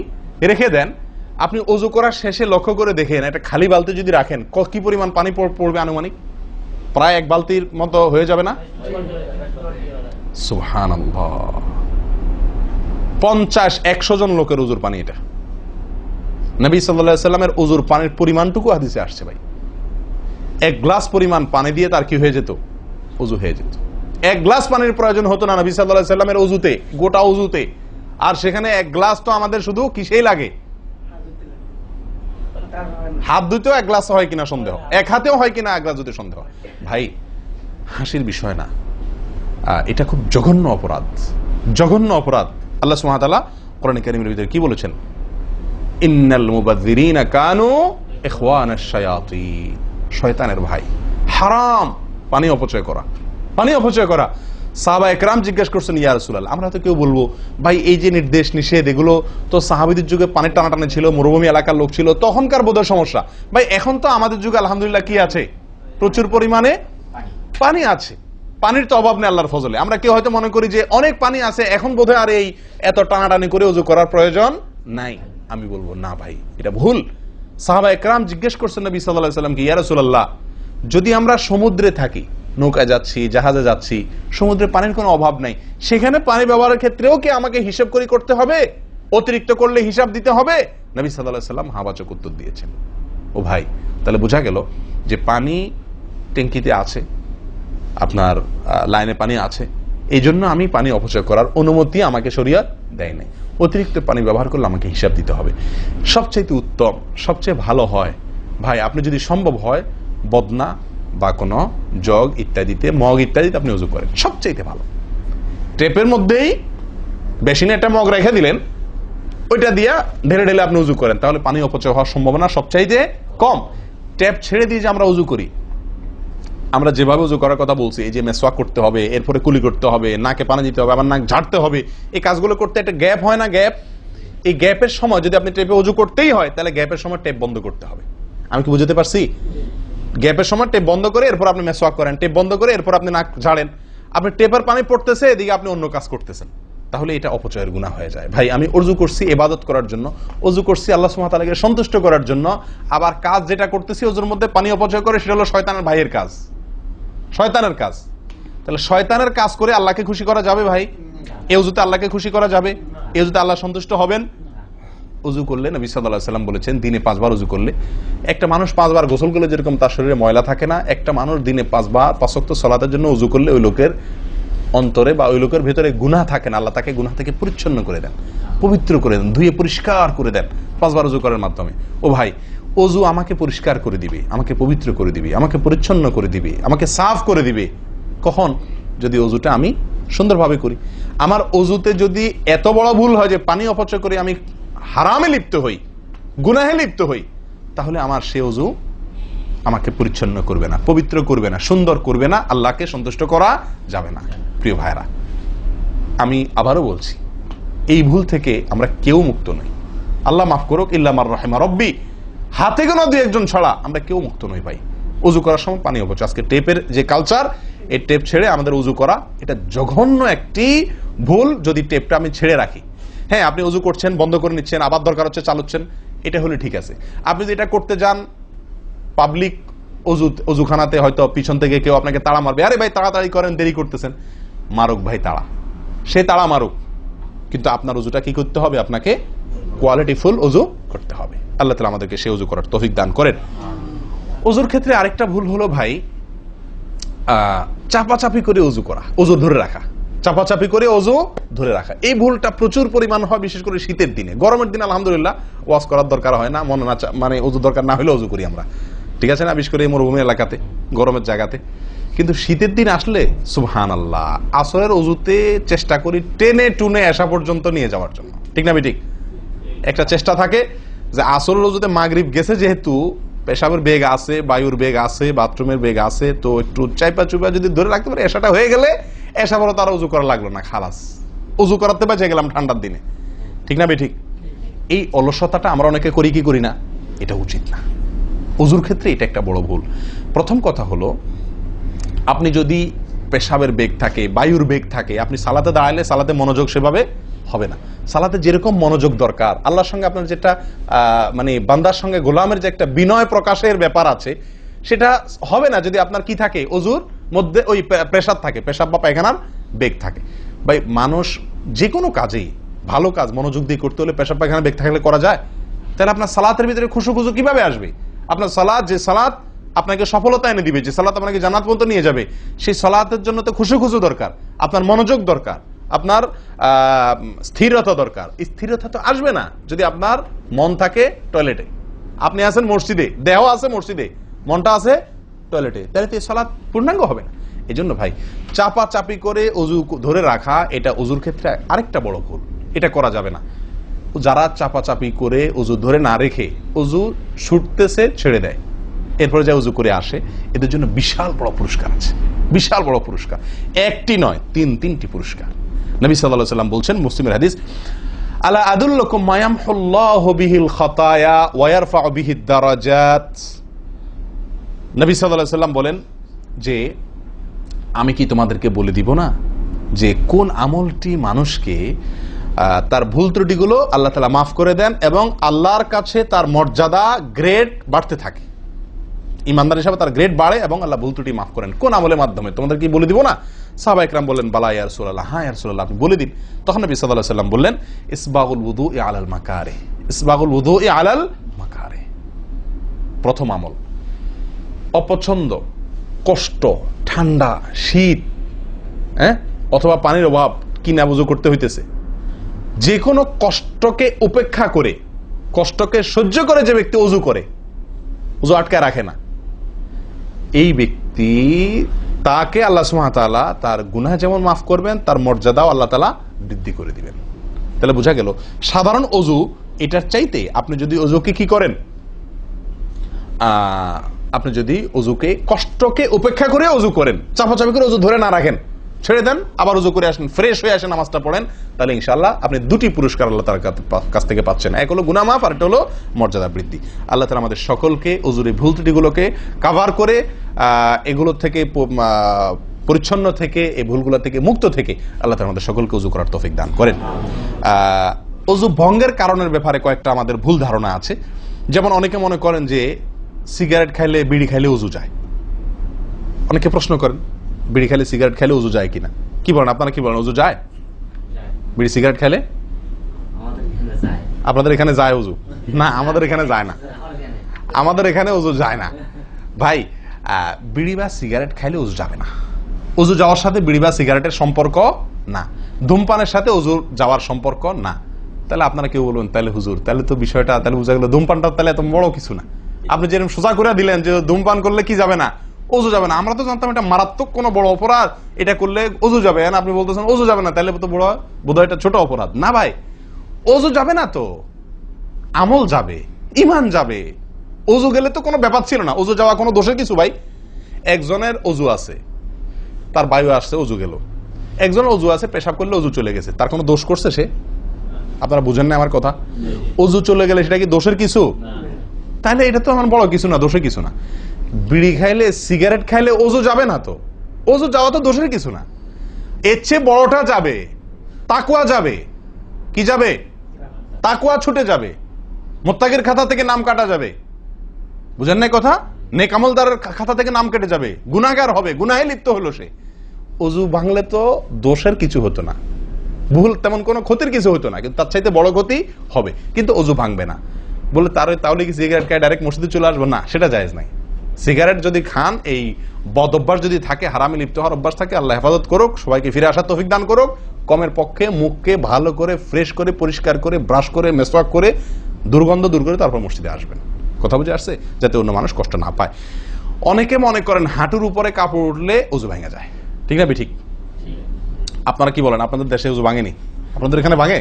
রেখে দেন, আপনি ওজু করার শেষে লক্ষ্য করে দেখেন একটা খালি বালতি যদি রাখেন, কি পরিমাণ পানি পড়বে আনুমানিক? প্রায় এক বালতির মতো হয়ে যাবে না? সুবহানাল্লাহ, 50-100 জন লোকের ওজুর পানি এটা। নবী সাল্লাল্লাহু আলাইহি ওয়াসাল্লামের ওজুর পানির পরিমাণটুকু হাদিসে আসছে। ভাই এক গ্লাস পরিমাণ পানি দিয়ে তার কি হয়ে যেত? ওজু হয়ে যেত। এক গ্লাস পানির প্রয়োজন হতো না নবী সাল্লাল্লাহু আলাইহি ওয়াসাল্লামের ওজুতে, গোটা ওজুতে। আর সেখানে এক গ্লাস তো আমাদের শুধু কিসেই লাগে? হাত ধুতেও এক গ্লাস হয় কিনা সন্দেহ, এক হাতেও হয় কিনা এক গ্লাস ধুতে সন্দেহ। ভাই হাসির বিষয় না, এটা খুব জঘন্য অপরাধ, জঘন্য অপরাধ। আল্লাহ সুবহানাহু ওয়া তাআলা কোরআনে কারীমের ভিতরে কি বলেছেন? ইন্নাল মুবাযযিরিনা কানু ইখওয়ানাশ শায়াতিন, শয়তানের ভাই। হারাম পানি অপচয় করা, পানি অপচয় করা। সাহাবায়ে কেরাম জিজ্ঞেস করছেন, ইয়া রাসূলুল্লাহ, আমরা তো কেউ বলবো ভাই এই যে নির্দেশ নিষেধ এগুলো তো সাহাবীদের যুগে পানির টানাটানি ছিল, মরুভূমি এলাকার লোক ছিল, তখনকার বোধহয় সমস্যা। ভাই এখন তো আমাদের যুগে আলহামদুলিল্লাহ কি আছে? প্রচুর পরিমাণে পানি আছে, পানির তো অভাব নেই আল্লাহর ফজলে। আমরা কেউ হয়তো মনে করি যে অনেক পানি আছে, এখন বোধহয় আর এই এত টানাটানি করে ওযু করার প্রয়োজন নাই। আমি বলবো না ভাই, এটা ভুল। সাহাবায়ে কেরাম জিজ্ঞেস করছেন নবী সাল্লাল্লাহু আলাইহি ওয়াসাল্লামকে, ইয়া রাসূলুল্লাহ, যদি আমরা সমুদ্রে থাকি, নৌকায় যাচ্ছি, জাহাজে যাচ্ছি, সমুদ্রে পানির কোনো অভাব নাই, সেখানে পানি ব্যবহারের ক্ষেত্রেও কি আমাকে হিসাব করে করতে হবে? অতিরিক্ত করলে হিসাব দিতে হবে? নবী সাল্লাল্লাহু আলাইহি ওয়াসাল্লাম হাবাচক উত্তর দিয়েছেন। ও ভাই, তাহলে বোঝা গেল যে পানি ট্যাঙ্কিতে আছে, আপনার লাইনে পানি আছে, এই জন্য আমি পানি অপচয় করার অনুমতি আমাকে শরীয়ত দেয় নাই। অতিরিক্ত পানি ব্যবহার করলে আমাকে হিসাব দিতে হবে। সবচেয়ে উত্তম, সবচেয়ে ভালো হয় ভাই, আপনি যদি সম্ভব হয় বদনা বা কোনো জগ ইত্যাদিতে, মগ ইত্যাদিতে আপনি ওযু করেন, সবচেয়ে ভালো। টেপের মধ্যেই বেসিনে একটা মগ রেখে দিলেন, ওইটা দিয়া ঢেলে ঢেলে আপনি ওযু করেন, তাহলে পানি অপচয় হওয়ার সম্ভাবনা সবচাইতে কম। ট্যাপ ছেড়ে দিয়ে যে আমরা ওযু করি, আমরা যেভাবে ওযু করার কথা বলছি, এই যে মেসওয়াক করতে হবে, এরপরে কুলি করতে হবে, নাকে পানি দিতে হবে, আবার নাক ঝাড়তে হবে, এই কাজগুলো করতে একটা গ্যাপ হয় না? গ্যাপ, এই গ্যাপের সময় যদি আপনি টেপে ওযু করতেই হয়, তাহলে গ্যাপের সময় টেপ বন্ধ করতে হবে। আমি কি বুঝতে পারছি? গ্যাপের সময় টেপ বন্ধ করে এরপর আপনি মেসওয়াক করেন, টেপ বন্ধ করে এরপর আপনি নাক ঝাড়েন। আপনি টেপের পানি পড়তেছে, এদিকে আপনি অন্য কাজ করতেছেন, তাহলে এটা অপচয়ের গুনাহ হয়ে যায়। ভাই আমি ওযু করছি ইবাদত করার জন্য, ওযু করছি আল্লাহ সুবহানাহু ওয়া তাআলাকে সন্তুষ্ট করার জন্য, আবার কাজ যেটা করতেছি ওযুর মধ্যে পানি অপচয় করে, সেটা হলো শয়তানের ভাইয়ের কাজ, শয়তানের কাজ। তাহলে শয়তানের কাজ করে আল্লাহকে খুশি করা যাবে? ভাই এই ওযুতে আল্লাহকে খুশি করা যাবে? এই ওযুতে আল্লাহ সন্তুষ্ট হবেন? ওযু করলে নবী সাল্লাল্লাহু আলাইহি ওয়াসাল্লাম বলেছেন, দিনে 5 বার ওযু করলে, একটা মানুষ 5 বার গোসল করলে যেরকম তার শরীরে ময়লা থাকে না, একটা মানুষ দিনে 5 বার 5 ওয়াক্ত সালাতের জন্য ওযু করলে ওই লোকের অন্তরে বা ওই লোকের ভেতরে গুনাহ থাকে না, আল্লাহ তাকে গুনাহ থেকে পরিচ্ছন্ন করে দেন, পবিত্র করে দেন, ধুয়ে পরিষ্কার করে দেন 5 বার ওযু করার মাধ্যমে। ও ভাই, ওযু আমাকে পরিষ্কার করে দিবে, আমাকে পবিত্র করে দিবে, আমাকে পরিচ্ছন্ন করে দিবে, আমাকে সাফ করে দিবে। কখন? যদি ওযুটা আমি সুন্দরভাবে করি। আমার অজুতে যদি এত বড় ভুল হয় যে পানি অপচয় করে আমি হারামে লিপ্ত হই, গুনাহে লিপ্ত হই, তাহলে আমার সে অজু আমাকে পরিচ্ছন্ন করবে না, পবিত্র করবে না, সুন্দর করবে না, আল্লাহকে সন্তুষ্ট করা যাবে না। প্রিয় ভাইরা, আমি আবারও বলছি, এই ভুল থেকে আমরা কেউ মুক্ত নই। আল্লাহ মাফ করুক, ইল্লা মার রাহিমা রব্বি, হাতে গোনা দুই একজন ছাড়া আমরা কেউ মুক্ত নই ভাই। উজু করার সময় পানি অপচয়, আজকে টেপের যে কালচার, এই টেপ ছেড়ে আমাদের উজু করা, এটা জঘন্য একটি ভুল। যদি টেপটা আমি ছেড়ে রাখি, হ্যাঁ আপনি উজু করছেন, বন্ধ করে নিচ্ছেন, আবার দরকার হচ্ছে চালাচ্ছেন, এটা হলে ঠিক আছে। আপনি যদি এটা করতে যান পাবলিক অজুখানাতে, হয়তো পিছন থেকে কেউ আপনাকে তাড়া মারবে, আরে ভাই তাড়াতাড়ি করেন, দেরি করতেছেন, মারুক ভাই তাড়া, সে তাড়া মারুক, কিন্তু আপনার উজুটা কি করতে হবে? আপনাকে কোয়ালিটিফুল উজু করতে হবে। আল্লাহ তাআলা আমাদেরকে সে উজু করার তৌফিক দান করেন। উজুর ক্ষেত্রে আরেকটা ভুল হলো ভাই, চাপাচাপি করে উজু করা, উজু ধরে রাখা, চাপাচাপি করে উজু ধরে রাখা, এই ভুলটা প্রচুর পরিমাণ হয়, বিশেষ করে শীতের দিনে। গরমের দিনে আলহামদুলিল্লাহ ওয়াজ করার দরকার হয় না, মনে না মানে উজু দরকার না হলে উজু করি আমরা, ঠিক আছে না, বিশেষ করে এই মরুভূমি এলাকাতে, গরমের জায়গাতে। কিন্তু শীতের দিন আসলে সুবহানাল্লাহ, আসরের উজুতে চেষ্টা করি টেনে টুনে আসা পর্যন্ত নিয়ে যাওয়ার জন্য, ঠিক না ঠিক? একটা চেষ্টা থাকে যে আসরের উজুতে মাগরিব গেছে, যেহেতু পেশাবের বেগ আছে, বায়ুর বেগ আছে, বাথরুমের বেগ আছে, তো একটু চাইপা চুপা যদি ধরে রাখতে পারে, এসাটা হয়ে গেলে এসা বড় তারা উজু করা লাগলো না, খালাস, উজু করাতে বেঁচে গেলাম ঠান্ডার দিনে, ঠিক না ঠিক? এই অলসতাটা আমরা অনেকে করি কি করি না, এটা উচিত না। উজুর ক্ষেত্রে এটা একটা বড় ভুল। প্রথম কথা হলো, আপনি যদি পেশাবের বেগ থাকে, বায়ুর বেগ থাকে, আপনি সালাতে দাঁড়ালে সালাতে মনোযোগ সেভাবে হবে না। সালাতে যেরকম মনোযোগ দরকার, আল্লাহর সঙ্গে আপনার যেটা মানে বান্দার সঙ্গে গোলামের যে একটা বিনয় প্রকাশের ব্যাপার আছে, সেটা হবে না যদি আপনার কি থাকে, অজুর মধ্যে ওই প্রেসার থাকে, পেশাব বা পায়খানার বেগ থাকে। ভাই মানুষ যে কোনো কাজেই, ভালো কাজ মনোযোগ দিয়ে করতে হলে পেশাব পায়খানার বেগ থাকলে করা যায়? তাহলে আপনার সালাতের ভিতরে খুশু খুশু কিভাবে আসবে? আপনার সালাত, যে সালাত আপনাকে সফলতা এনে দিবে, যে সালাত আপনাকে জান্নাত পর্যন্ত নিয়ে যাবে, সেই সালাতের জন্য তো খুশু খুশু দরকার, আপনার মনোযোগ দরকার, আপনার স্থিরতা দরকার। স্থিরতা তো আসবে না যদি আপনার মন থাকে টয়লেটে। আপনি আছেন মসজিদে, দেহ আছে মসজিদে, মনটা আছে টয়লেটে, তাহলে তো এই সালাত পূর্ণাঙ্গ হবে না। এই জন্য ভাই চাপা চাপি করে অজু ধরে রাখা, এটা অজুর ক্ষেত্রে আরেকটা বড় ভুল, এটা করা যাবে না। যারা চাপাচাপি করে অজু ধরে না রেখে অজু ছুটতেছে, ছেড়ে দেয়, এরপরে যা উজু করে আসে, এদের জন্য বিশাল বড় পুরস্কার আছে, বিশাল বড় পুরস্কার, একটি নয়, তিনটি পুরস্কার। নবী সাল্লাল্লাহু আলাইহি ওয়াসাল্লাম বলছেন, মুসলিমের হাদিস, আলা আদুল্লুকুম মা ইয়ামহুল্লাহু বিহিল খাতায়া ওয়া ইয়ারফাউ বিহিদ দারাজাত। নবী সাল্লাল্লাহু আলাইহি ওয়াসাল্লাম বলেন যে, আমি কি তোমাদেরকে বলে দিব না যে কোন আমলটি মানুষকে তার ভুল ত্রুটিগুলো আল্লাহ তাআলা মাফ করে দেন এবং আল্লাহর কাছে তার মর্যাদা, গ্রেড বাড়তে থাকে, ইমানদার হিসাবে তার গ্রেড বাড়ে এবং আল্লাহ ভুল ত্রুটি মাফ করেন। কোন আমলের মাধ্যমে? তোমাদের কি বলে দিব না? সাহাবা ইকরাম বললেন, বালা ইয়া রাসূলুল্লাহ, হ্যাঁ ইয়া রাসূলুল্লাহ, আপনি বলে দিন। তখন নবী সাল্লাল্লাহু আলাইহি ওয়াসাল্লাম বললেন, ইসবাগুল wudu'i আলাল মাকারিহ, ইসবাগুল wudu'i আলাল মাকারিহ। প্রথম আমল, অপছন্দ, কষ্ট, ঠান্ডা, শীত, অথবা পানির অভাব, কিনা বুঝু করতে হইতেছে, যে কোনো কষ্টকে উপেক্ষা করে, কষ্টকে সহ্য করে যে ব্যক্তি ওযু করে, ওযু আটকায় রাখে না, এই ব্যক্তি, তাকে আল্লাহ সুবহানাহু ওয়া তাআলা তার গুনাহ যেমন মাফ করবেন, তার মর্যাদাও আল্লাহ তাআলা বৃদ্ধি করে দিবেন। তাহলে বোঝা গেল, সাধারণ ওযু এটার চাইতে আপনি যদি ওযুকে কি করেন, আপনি যদি ওযুকে, কষ্টকে উপেক্ষা করে ওযু করেন, চাপাচাপি করে ওযু ধরে না রাখেন, ছেড়ে দেন, আবার ওযু করে আসেন, ফ্রেশ হয়ে আসেন, নামাজটা পড়েন, তাহলে ইনশাআল্লাহ আপনি দুটি পুরস্কার আল্লাহ তাআলার কাছ থেকে পাচ্ছেন। এক হলো গুনাহ মাফ, আর একটা হলো মর্যাদা বৃদ্ধি। আল্লাহ তাআলা আমাদের সকলকে ওযুর ভুল ত্রুটিগুলোকে কভার করে এগুলো থেকে পরিচ্ছন্ন থেকে, এই ভুলগুলো থেকে মুক্ত থেকে আল্লাহ তাআলা আমাদের সকলকে ওযু করার তৌফিক দান করেন। ওযু ভঙ্গের কারণের ব্যাপারে কয়েকটা আমাদের ভুল ধারণা আছে। যেমন অনেকে মনে করেন যে সিগারেট খাইলে, বিড়ি খাইলে ওযু যায়। অনেকে প্রশ্ন করেন, বিড়ি খাইলে, সিগারেট খাইলে ওযু যায় কিনা? কি বলেন আপনারা, কি বলেন, ওযু যায়? বিড়ি সিগারেট খাইলে? আপনাদের এখানে যায় ওযু? না, আমাদের এখানে যায় না, আমাদের এখানে ওযু যায় না ভাই। বিড়ি বা সিগারেট খাইলে ওযু যাবে না। ওযু যাওয়ার সাথে বিড়ি বা সিগারেটের সম্পর্ক না, ধূমপানের সাথে ওযু যাওয়ার সম্পর্ক না। তাহলে আপনারা কেউ বলবেন, তাহলে হুজুর, তাহলে তো বিষয়টা, তাহলে বোঝা গেল ধূমপানটা তাহলে এত বড় কিছু না। আপনি যেরকম সোজা করে দিলেন যে ধূমপান করলে কি যাবে না, ওযু যাবে না। আমরা তো জানতাম এটা মারাত্মক কোনো বড় অপরাধ, এটা করলে ওযু যাবে, আপনি বলতেছেন ওযু যাবে না, তাহলে তো বোধহয় এটা ছোট অপরাধ। না ভাই, ওযু যাবে না তো আমল যাবে, ঈমান যাবে। ওযু গেলে তো কোনো ব্যাপার ছিল না, ওযু যাওয়া কোনো দোষের কিছু ভাই। একজনের ওযু আছে, তার বায়ু আসছে, ওযু গেল। একজনের ওযু আছে, পেশাব করলে ওযু চলে গেছে, তার কোনো দোষ করছে সে? আপনারা বুঝেন না আমার কথা? ওযু চলে গেলে সেটা কি দোষের কিছু? তাহলে এটা তো আমার বড় কিছু না, দোষের কিছু না। বিড়ি খাইলে, সিগারেট খাইলে ওযু যাবে না তো, ওযু যাওয়া তো দোষের কিছু না। এর চেয়ে বড়টা যাবে, তাকওয়া যাবে। কি যাবে? তাকওয়া ছুটে যাবে, মুত্তাকির খাতা থেকে নাম কাটা যাবে। বুঝেন না কথা? নেক আমলদারের খাতা থেকে নাম কেটে যাবে, গুনাহগার হবে, গুনাহে লিপ্ত হলো সে। ওযু ভাঙলে তো দোষের কিছু হতো না, ভুল তেমন কোনো ক্ষতির কিছু হতো না, কিন্তু তার চাইতে বড় ক্ষতি হবে। কিন্তু ওযু ভাঙবে না বলে তাহলে কি সিগারেট খায় ডাইরেক্ট মসজিদে চলে আসবো? না, সেটা জায়েজ নাই। সিগারেট যদি খান, এই বদ অভ্যাস যদি থাকে, হারামে লিপ্ত হওয়ার অভ্যাস থাকে, আল্লাহ হেফাজত করুক, সবাইকে ফিরে আসার তৌফিক দান করুক। কমের পক্ষে মুখকে ভালো করে ফ্রেশ করে পরিষ্কার করে ব্রাশ করে মেসওয়াক করে দুর্গন্ধ দূর করে তারপর মসজিদে আসবেন। কথা বুঝে আসছে? যাতে অন্য মানুষ কষ্ট না পায়। অনেকে মনে করেন হাঁটুর উপরে কাপড় উঠলে ওযু ভেঙে যায়, ঠিক না? ঠিক। আপনারা কি বলেন? আপনাদের দেশে ওযু ভাঙেনি? আপনাদের এখানে ভাঙে?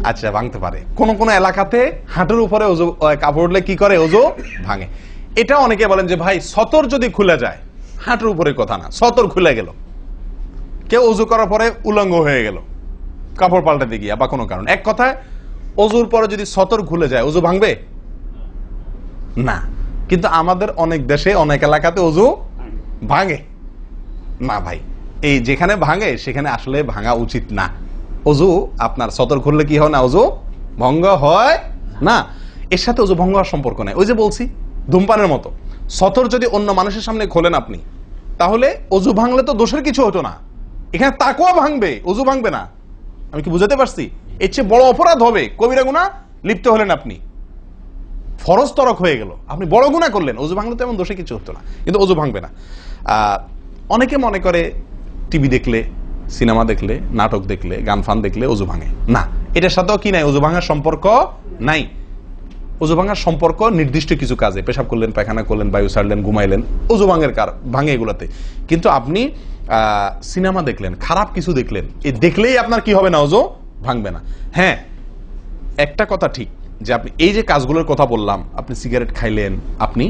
আচ্ছা, ভাঙতে পারে। কোন কোন এলাকাতে হাঁটুর উপরে ওযু কাপড় উঠলে কি করে? ওযু ভাঙে। এটা অনেকে বলেন যে ভাই সতর যদি খুলে যায়, হাঁটুর উপরে কথা না, সতর খুলে গেল, কেউ ওযু করার পরে উলঙ্গ হয়ে গেল কাপড় পাল্টাতে গিয়া বা কোনো কারণ, এক কথায় ওযুর পরে যদি সতর খুলে যায় ওযু ভাঙবে না। কিন্তু আমাদের অনেক দেশে অনেক এলাকাতে ওযু ভাঙে না ভাই। এই যেখানে ভাঙে সেখানে আসলে ভাঙা উচিত না। ওযু আপনার সতর খুললে কি হয় না? ওযু ভঙ্গ হয় না। এর সাথে ওযু ভঙ্গ হওয়ার সম্পর্ক নেই। ওই যে বলছি, ধূমপানের মতো। সতর যদি অন্য মানুষের সামনে খোলেন আপনি, তাহলে ওযু ভাঙলে তো দোষের কিছু হতো না। এখানে তাকওয়া ভাঙবে, ওযু ভাঙবে না। আমি কি বুঝাতে পারছি? এর চেয়ে বড় অপরাধ হবে, কবিরা গুনাহ লিপ্ত হলেন আপনি, ফরজ তরক হয়ে গেল, আপনি বড় গুনাহ করলেন। ওযু ভাঙলে তো এমন দোষে কিছু হতো না, কিন্তু ওযু ভাঙবে না। অনেকে মনে করে টিভি দেখলে, সিনেমা দেখলে, নাটক দেখলে, গান ফান দেখলে ওযু ভাঙে না। এটার সাথেও কি নাই? ওযু ভাঙার সম্পর্ক নাই। ওযু ভাঙার সম্পর্ক নির্দিষ্ট কিছু কাজে, পেশাব করলেন, পায়খানা করলেন, বায়ু ছাড়লেন, ঘুমাইলেন, ওযু ভাঙে এগুলাতে। কিন্তু আপনি সিনেমা দেখলেন, খারাপ কিছু দেখলেন, এই দেখলেই আপনার কি হবে না? ওযু ভাঙবে না। হ্যাঁ, একটা কথা ঠিক যে আপনি এই যে কাজগুলোর কথা বললাম, আপনি সিগারেট খাইলেন, আপনি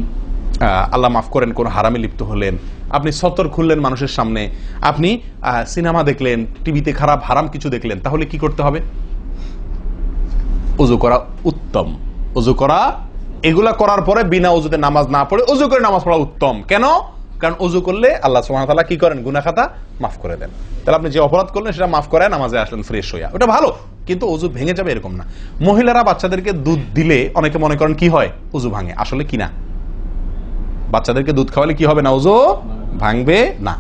আল্লাহ মাফ করেন কোন হারামে লিপ্ত হলেন, আপনি সতর খুললেন মানুষের সামনে, আপনি সিনেমা দেখলেন, টিভিতে খারাপ হারাম কিছু দেখলেন, তাহলে কি করতে হবে? ওযু করা উত্তম। ওযু করা, এগুলা করার পরে বিনা ওযুতে নামাজ না পড়ে ওযু করে নামাজ পড়া উত্তম। কেন? কারণ ওযু করলে আল্লাহ সুবহানাহু ওয়া তাআলা কি করেন? গুনাহ খাতা মাফ করে দেন। তাহলে আপনি যে অপরাধ করলেন সেটা মাফ করে নামাজে আসলেন ফ্রেশ হইয়া, ওটা ভালো। কিন্তু ওযু ভেঙে যাবে এরকম না। মহিলারা বাচ্চাদেরকে দুধ দিলে অনেকে মনে করেন কি হয়? ওযু ভাঙে। আসলে কি না, বাচ্চাদেরকে দুধ খাওয়ালে কি হবে না? ওযু ভাঙবে না।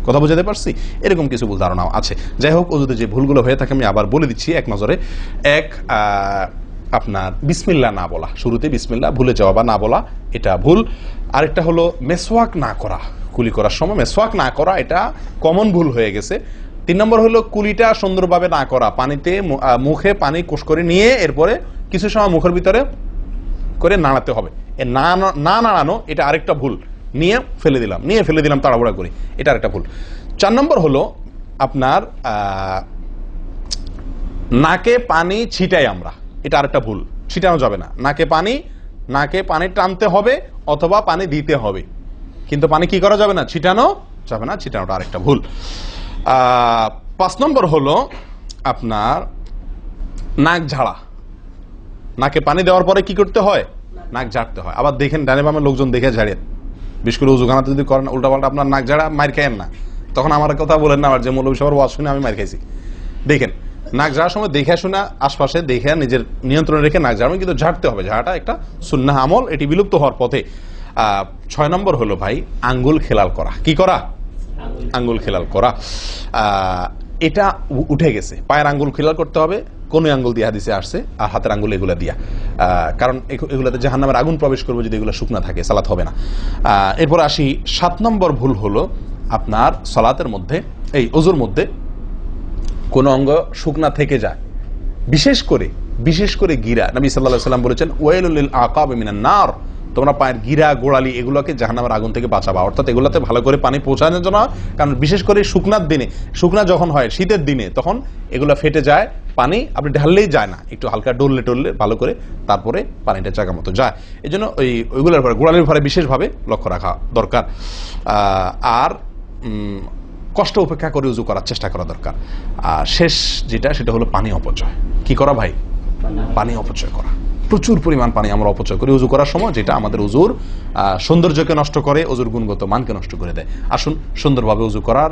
কথা বুঝাতে পারছি? এরকম কিছু ভুল ধারণাও আছে। যাই হোক, ওযুতে যে ভুলগুলো হয়ে থাকে আমি আবার বলে দিচ্ছি এক নজরে। এক, আপনার বিসমিল্লাহ না বলা, শুরুতে বিসমিল্লাহ ভুলে যাওয়া বা না বলা, এটা ভুল। আরেকটা হলো মেসওয়াক না করা, কুলি করার সময় মেসওয়াক না করা, এটা কমন ভুল হয়ে গেছে। 3 নম্বর হলো কুলিটা সুন্দরভাবে না করা, পানিতে মুখে পানি কোষ করে নিয়ে এরপরে কিছু সময় মুখের ভিতরে করে নাড়াতে হবে। না নাড়ানো, এটা আরেকটা ভুল। নিয়ে ফেলে দিলাম তাড়াহুড়া করে, এটা আরেকটা ভুল। 4 নম্বর হলো আপনার নাকে পানি ছিটাই আমরা, এটা আরেকটা ভুল। ছিটানো যাবে না। নাকে পানি টানতে হবে অথবা পানি দিতে হবে, কিন্তু পানি কি করা যাবে না? ছিটানো যাবে না। ছিটানোটা আরেকটা ভুল। 5 নম্বর হলো আপনার নাক ঝাড়া। নাকে পানি দেওয়ার পরে কি করতে হয়? নাক ঝাড়তে হয়। আবার দেখেন ডানে বামে লোকজন দেখে ঝাড়েন, বিশেষ করে উজুখানাতে যদি করেন উল্টাপাল্টা, আপনার নাক ঝাড়া মার খায়েন না। তখন আমার কথা বলেন না, আমার যে মৌলভী সবার ওয়াজ শুনে আমি মার খাইছি। দেখেন, নাক ঝাড়ার সময় দেখে শোনা, আশপাশে দেখে নিজের নিয়ন্ত্রণে রেখে নাক ঝাড়াবেন, কিন্তু ঝাড়তে হবে। ঝাড়াটা একটা সুন্নাহ আমল, এটি বিলুপ্ত হওয়ার পথে। 6 নম্বর হলো ভাই আঙ্গুল খেলাল করা। কি করা? আঙ্গুল খেলাল করা। এটা উঠে গেছে। পায়ের আঙ্গুল খেলাল করতে হবে, কোন আঙ্গুল দিয়ে হাদিসে আসছে, আর হাতের আঙ্গুল এগুলা দিয়া, কারণ এগুলাতে জাহান্নামের আগুন প্রবেশ করবে যদি এগুলো শুকনা থাকে, সালাত হবে না। এরপর আসি 7 নম্বর ভুল হলো আপনার সালাতের মধ্যে, এই ওযুর মধ্যে কোন অঙ্গ শুকনা থেকে যায়, বিশেষ করে গিরা। নবী সাল্লাল্লাহু আলাইহি ওয়াসাল্লাম বলেছেন ওয়াইলুল লিল আকাব মিনান নার, তোমরা পায়ের গিরা গোড়ালি এগুলোকে জাহান্নামের আগুন থেকে বাঁচাবা, অর্থাৎ এগুলোতে ভালো করে পানি পৌঁছানোর জন্য। কারণ বিশেষ করে শুকনার দিনে, শুকনা যখন হয় শীতের দিনে, তখন এগুলো ফেটে যায়, পানি আপনি ঢাললেই যায় না, একটু হালকা ডললে টললে ভালো করে তারপরে পানিটা জায়গা মতো যায়। এই জন্য ওইগুলোর পরে গোড়ালির পরে বিশেষভাবে লক্ষ্য রাখা দরকার। আর কষ্ট উপেক্ষা করে উজু করার চেষ্টা করা দরকার। আর শেষ যেটা, সেটা হলো পানি অপচয়। কি করা ভাই? পানি অপচয় করা। প্রচুর পরিমাণ পানি আমরা অপচয় করি উজু করার সময়, যেটা আমাদের উজুর সৌন্দর্যকে নষ্ট করে, উজুর গুণগত মানকে নষ্ট করে দেয়। আসুন সুন্দরভাবে উজু করার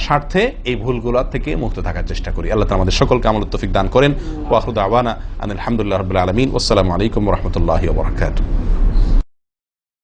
স্বার্থে এই ভুলগুলো থেকে মুক্ত থাকার চেষ্টা করি। আল্লাহ তাআলা আমাদের সকলকে আমলের তৌফিক দান করেন। ওয়া আখিরু দাওয়ানা আনিল হামদুলিল্লাহি রাব্বিল আলামিন। আসসালামু আলাইকুম ওয়া রাহমাতুল্লাহি ওয়া বারাকাতুহু।